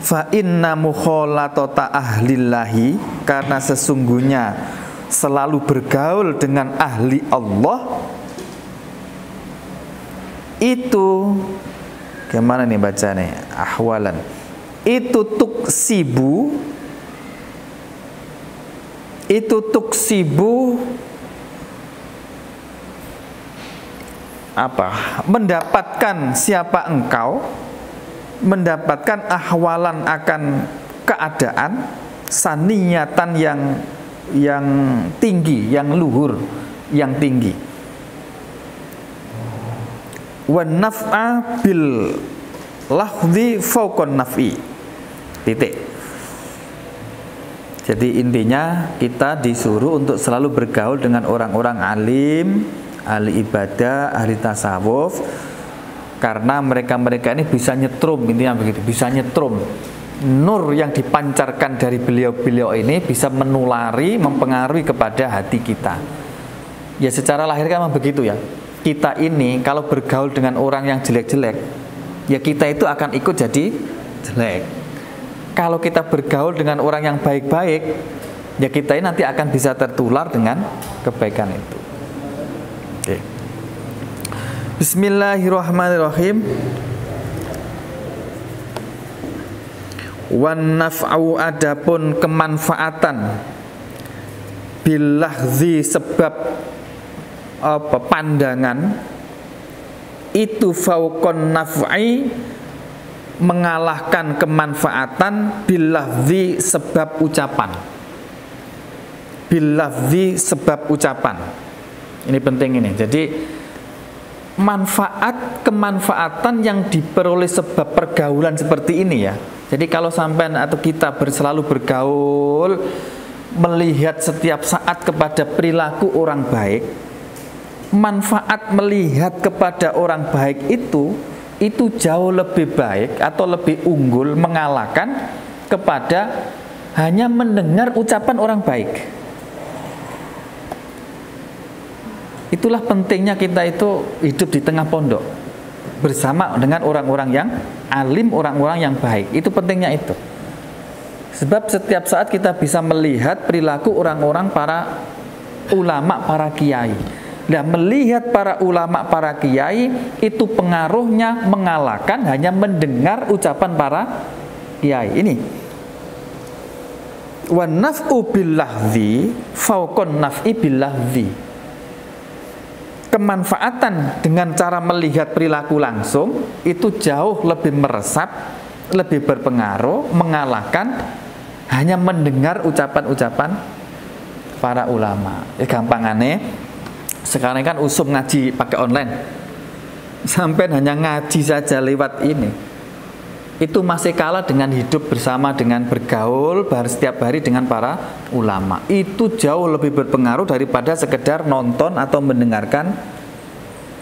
S2: Fa inna mukhalatata ahlillahi, karena sesungguhnya selalu bergaul dengan ahli Allah itu, gimana nih bacanya? Ahwalan. Itu tuksibu apa? Mendapatkan siapa engkau? Mendapatkan ahwalan akan keadaan, saniyatan yang tinggi, yang luhur, yang tinggi. Wan naf'a bil lafzi fawqan naf'i. Titik. Jadi intinya kita disuruh untuk selalu bergaul dengan orang-orang alim, ahli ibadah, ahli tasawuf, karena mereka-mereka ini bisa nyetrum, intinya begitu, bisa nyetrum. Nur yang dipancarkan dari beliau-beliau ini bisa menulari, mempengaruhi kepada hati kita. Ya secara lahir kan memang begitu ya. Kita ini kalau bergaul dengan orang yang jelek-jelek, ya kita itu akan ikut jadi jelek. Kalau kita bergaul dengan orang yang baik-baik, ya kita ini nanti akan bisa tertular dengan kebaikan itu. Oke. Bismillahirrahmanirrahim. Wan naf'u, adapun kemanfaatan, bilahzi, sebab apa, pandangan, itu fauqon naf'i, mengalahkan kemanfaatan, bilahzi, sebab ucapan. Bilahzi, sebab ucapan. Ini penting ini. Jadi kemanfaatan yang diperoleh sebab pergaulan seperti ini ya. Jadi kalau sampai atau kita selalu bergaul, melihat setiap saat kepada perilaku orang baik, manfaat melihat kepada orang baik itu jauh lebih baik atau lebih unggul, mengalahkan kepada hanya mendengar ucapan orang baik. Itulah pentingnya kita itu hidup di tengah pondok bersama dengan orang-orang yang alim, orang-orang yang baik. Itu pentingnya itu. Sebab setiap saat kita bisa melihat perilaku orang-orang, para ulama, para kiai. Dan melihat para ulama, para kiai itu pengaruhnya mengalahkan hanya mendengar ucapan para kiai. Ini wa naf'u billahzi fauqon naf'i billahzi. Kemanfaatan dengan cara melihat perilaku langsung itu jauh lebih meresap, lebih berpengaruh, mengalahkan hanya mendengar ucapan-ucapan para ulama. Gampangannya sekarang kan usum ngaji pakai online, sampai hanya ngaji saja lewat ini, itu masih kalah dengan hidup bersama, dengan bergaul setiap hari dengan para ulama. Itu jauh lebih berpengaruh daripada sekedar nonton atau mendengarkan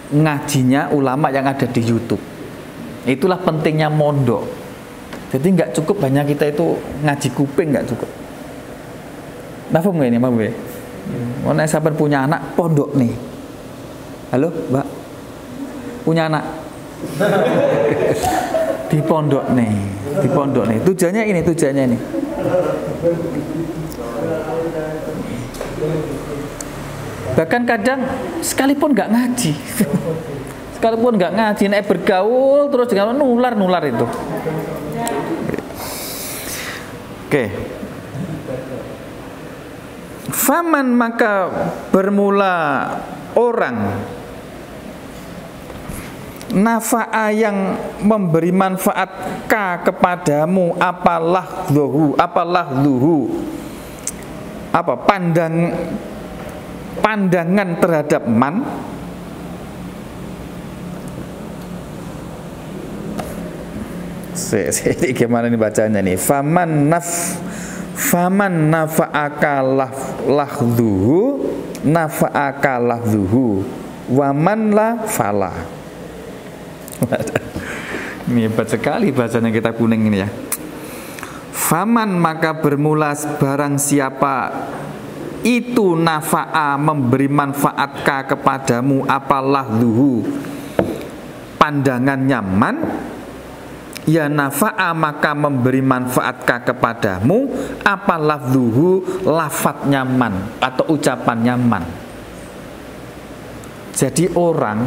S2: ngajinya ulama yang ada di YouTube. Itulah pentingnya mondok. Jadi nggak cukup hanya kita itu ngaji kuping, nggak cukup. Paham nggak ini, Mbak? Mana sahabat punya anak pondok nih. Halo, Mbak. Punya anak di pondok nih, di pondok nih. Tujuannya ini. Bahkan kadang sekalipun nggak ngaji, naik bergaul terus dengan nular itu. Oke. Faman maka bermula orang nafa'a yang memberi manfaat kepadamu apalah luhu apa pandangan terhadap man ini gimana nih bacanya nih faman nafa'aka lahduhu waman la fala. Ini hebat sekali bahasanya kita kuning ini ya. Faman maka bermula barang siapa itu nafa'a memberi manfaat kepadamu apalah luhu pandangan nyaman, ya nafa'a maka memberi manfaat kepadamu apalah luhu lafat nyaman atau ucapan nyaman. Jadi orang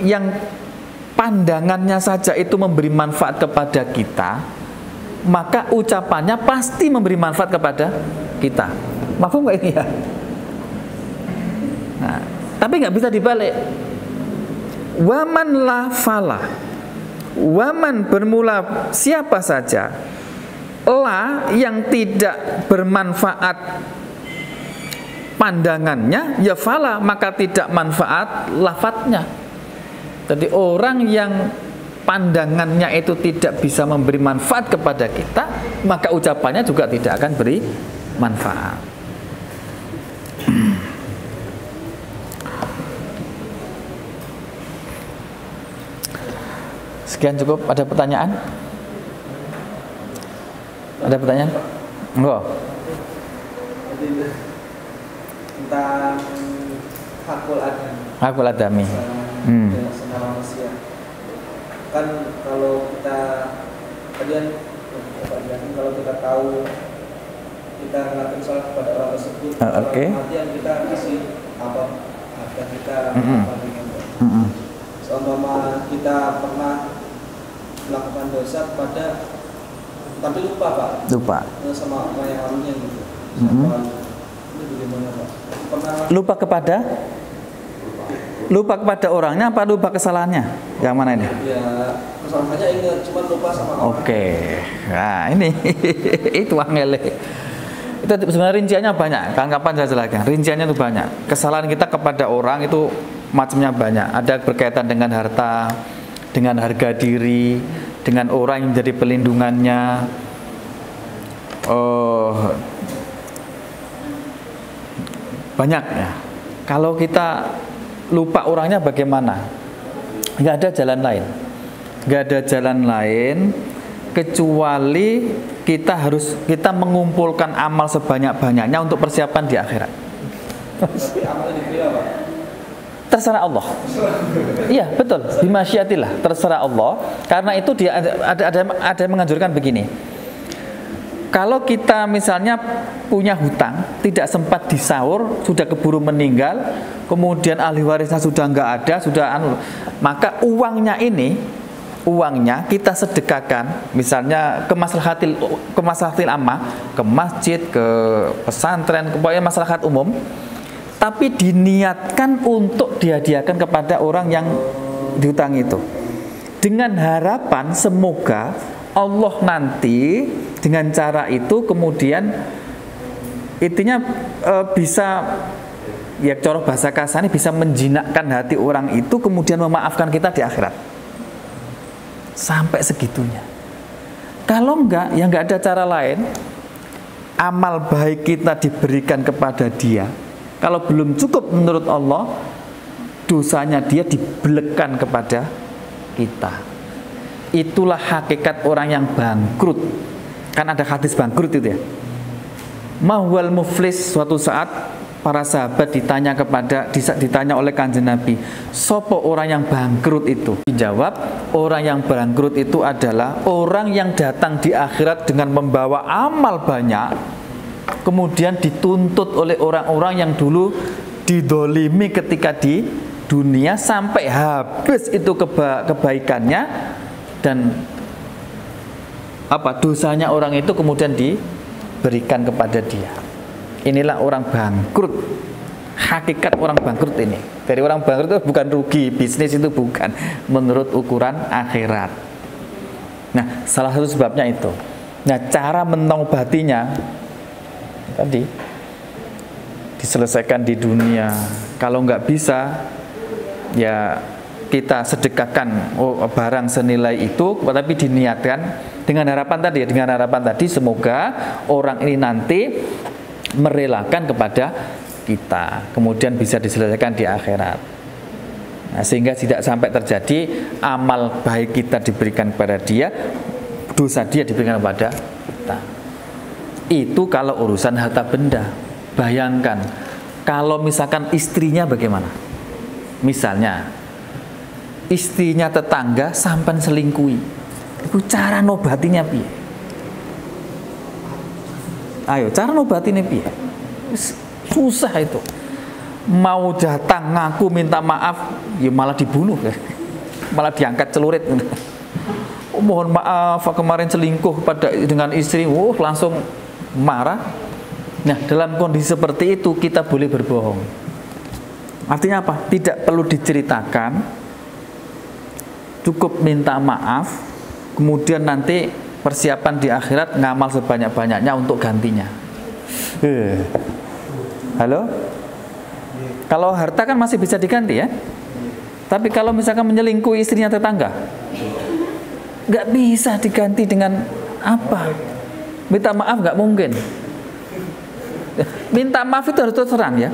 S2: yang pandangannya saja itu memberi manfaat kepada kita, maka ucapannya pasti memberi manfaat kepada kita. Mafhum nggak ini ya? Nah, tapi nggak bisa dibalik. Waman la fala. Waman bermula siapa saja la yang tidak bermanfaat pandangannya, ya fala maka tidak manfaat lafadznya. Jadi orang yang pandangannya itu tidak bisa memberi manfaat kepada kita, maka ucapannya juga tidak akan beri manfaat. Sekian cukup. Ada pertanyaan? Ada pertanyaan? Enggak.
S3: Tentang hakul adami. Sama manusia. Kan kalau kita kalau kita tahu kita ngelakuin salah kepada orang tersebut, kemudian kita kasih apa harga kita apa gitu. Seumpama kita pernah melakukan dosa tapi lupa Pak.
S2: Lupa.
S3: Sama apa yang lalunya gitu. Ini bagaimana Pak?
S2: Lupa kepada orangnya apa lupa kesalahannya? Yang mana ini?
S3: Ya, kesalahannya ingat, cuma lupa sama orang.
S2: Oke. Nah, ini itu angel. Itu sebenarnya rinciannya banyak. Kapan saya jelaskan? Rinciannya itu banyak. Kesalahan kita kepada orang itu macamnya banyak. Ada berkaitan dengan harta, dengan harga diri, dengan orang yang menjadi pelindungannya. Banyak ya. Kalau kita lupa orangnya bagaimana? Nggak ada jalan lain. Nggak ada jalan lain kecuali kita mengumpulkan amal sebanyak-banyaknya untuk persiapan di akhirat.
S3: Tapi amalnya diterima Pak?
S2: Terserah Allah. Iya betul. Bimasyiatillah. Terserah Allah. Karena itu dia ada yang menganjurkan begini. Kalau kita misalnya punya hutang, tidak sempat disaur, sudah keburu meninggal, kemudian ahli warisnya sudah nggak ada, maka uangnya kita sedekahkan, misalnya ke maslahatil ammah, ke masjid, ke pesantren, ke maslahat umum, tapi diniatkan untuk dihadiahkan kepada orang yang dihutang itu, dengan harapan semoga Allah nanti dengan cara itu kemudian intinya bisa, ya cara bahasa kasarnya bisa menjinakkan hati orang itu, kemudian memaafkan kita di akhirat. Sampai segitunya. Kalau enggak, ya enggak ada cara lain. Amal baik kita diberikan kepada dia. Kalau belum cukup menurut Allah, dosanya dia dibelekan kepada kita. itulah hakikat orang yang bangkrut. Kan ada hadis bangkrut itu ya. Mahwal muflis, suatu saat para sahabat ditanya oleh Kanjeng Nabi, sopo orang yang bangkrut itu? Dijawab, orang yang bangkrut itu adalah orang yang datang di akhirat dengan membawa amal banyak, kemudian dituntut oleh orang-orang yang dulu didolimi ketika di dunia sampai habis itu kebaikannya, dan dosanya orang itu kemudian diberikan kepada dia. Inilah orang bangkrut. Hakikat orang bangkrut ini. Dari orang bangkrut itu bukan rugi bisnis, itu bukan, menurut ukuran akhirat. Nah, salah satu sebabnya itu. Nah, cara mentaubatinya tadi diselesaikan di dunia. Kalau nggak bisa, ya kita sedekahkan barang senilai itu, tapi diniatkan dengan harapan tadi semoga orang ini nanti merelakan kepada kita, kemudian bisa diselesaikan di akhirat. Nah, sehingga tidak sampai terjadi amal baik kita diberikan kepada dia, dosa dia diberikan kepada kita. Itu kalau urusan harta benda. Bayangkan kalau misalkan istrinya bagaimana? Misalnya istrinya tetangga sampai selingkuhi, itu cara nobatinya piye? Ayo, cara nobatinya piye? Susah itu. Mau datang ngaku minta maaf, ya malah dibunuh, malah diangkat celurit. Oh, mohon maaf, kemarin selingkuh dengan istri, langsung marah. Nah, dalam kondisi seperti itu kita boleh berbohong. Artinya apa? Tidak perlu diceritakan, cukup minta maaf, kemudian nanti persiapan di akhirat ngamal sebanyak-banyaknya untuk gantinya. Halo? Kalau harta kan masih bisa diganti ya. Tapi kalau misalkan menyelingkuhi istrinya tetangga, nggak bisa diganti dengan apa? Minta maaf nggak mungkin. Minta maaf itu harus terang ya.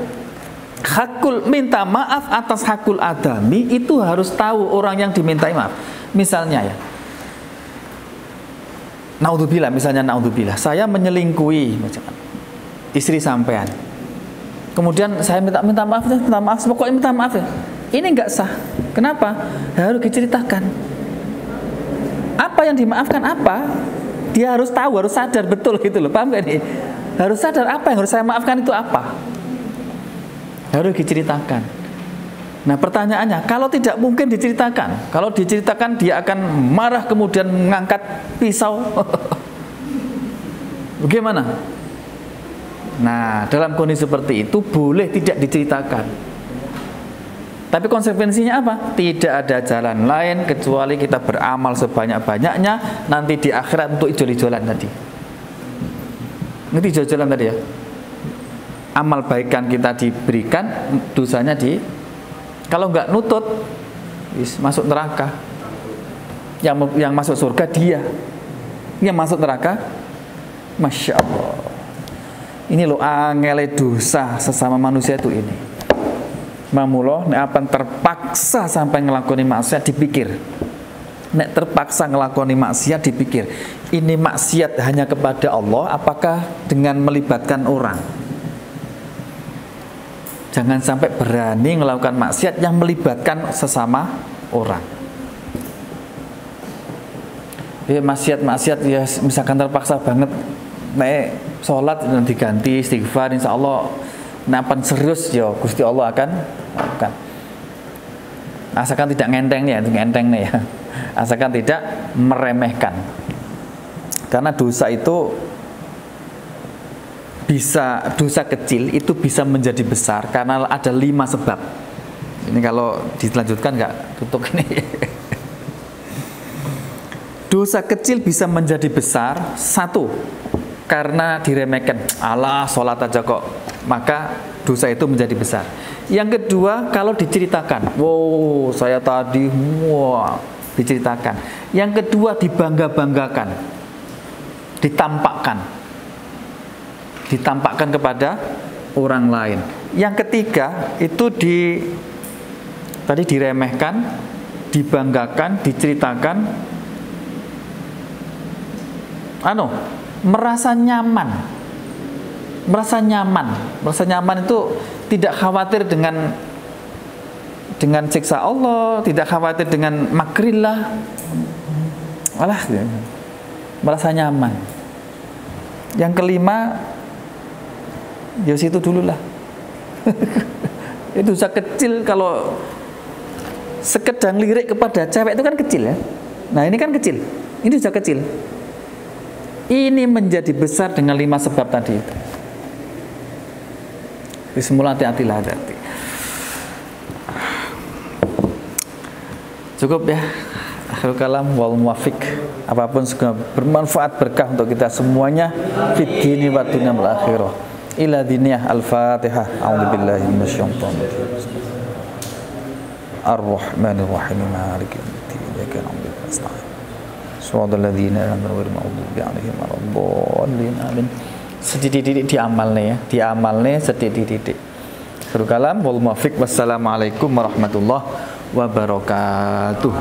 S2: Minta maaf atas hakul adami itu harus tahu orang yang dimintai maaf. Misalnya ya, naudzubillah, saya menyelingkuhi istri sampean. Kemudian saya minta maaf, pokoknya minta maaf ya. Ini nggak sah. Kenapa? Harus diceritakan. Apa yang dimaafkan apa? Dia harus tahu, harus sadar betul gitu loh. Paham nggak nih? Harus sadar apa yang harus saya maafkan itu apa. Harus diceritakan. Nah, pertanyaannya, kalau tidak mungkin diceritakan, kalau diceritakan dia akan marah kemudian mengangkat pisau. Bagaimana? Nah, dalam kondisi seperti itu boleh tidak diceritakan. Tapi konsekuensinya apa? Tidak ada jalan lain kecuali kita beramal sebanyak-banyaknya nanti di akhirat untuk ijol-ijolan tadi. Ngerti ijol-ijolan tadi ya? Amal baikan kita diberikan, dosanya kalau nggak nutut, masuk neraka. Yang masuk surga dia, yang masuk neraka, masya Allah. Ini loh angele dosa sesama manusia itu ini. Mamullah, nek akan terpaksa sampai ngelakoni maksiat dipikir. Nek terpaksa ngelakoni maksiat dipikir. Ini maksiat hanya kepada Allah, apakah dengan melibatkan orang? Jangan sampai berani melakukan maksiat yang melibatkan sesama orang. Ya, maksiat ya misalkan terpaksa banget, sholat diganti istighfar, insya Allah napan serius ya Gusti Allah akan lakukan. Asalkan tidak ngenteng nih ya, asalkan tidak meremehkan. Karena dosa itu dosa kecil itu bisa menjadi besar karena ada 5 sebab. Ini kalau dilanjutkan nggak tutup ini. Dosa kecil bisa menjadi besar, 1, karena diremehkan. Alah, sholat aja kok. Maka dosa itu menjadi besar. Yang kedua, kalau diceritakan. Wow, saya tadi, diceritakan. Yang kedua, dibangga-banggakan. Ditampakkan kepada orang lain. Yang ketiga, itu tadi diremehkan, dibanggakan, diceritakan. merasa nyaman. Merasa nyaman itu tidak khawatir dengan siksa Allah, tidak khawatir dengan makrillah. Merasa nyaman. Yang kelima, ya situ dulu lah. Itu dosa kecil, kalau sekedar lirik kepada cewek itu kan kecil ya. Nah ini kan kecil, ini dosa kecil. Ini menjadi besar dengan 5 sebab tadi itu. Bismillah, hati-hatilah, hati-hati. Cukup ya. Akhirul kalam wal muwafiq. Apapun segala bermanfaat, berkah untuk kita semuanya fid dini wa dunya wal akhirah. Ila diniyah. Al-Fatihah. A'udzubillahi minasyaitonir rajim. Ar-Rahmanir Rahim. Maliki yaumiddin. Iyyaka na'budu wa iyyaka nasta'in. Shiratal ladzina an'amta 'alaihim ghairil maghdubi 'alaihim waladdallin. Amin. Sedidik-didik diamalne sedidik-didik. Akhirul kalam wal muwafiq. Wassalamualaikum warahmatullahi wabarakatuh.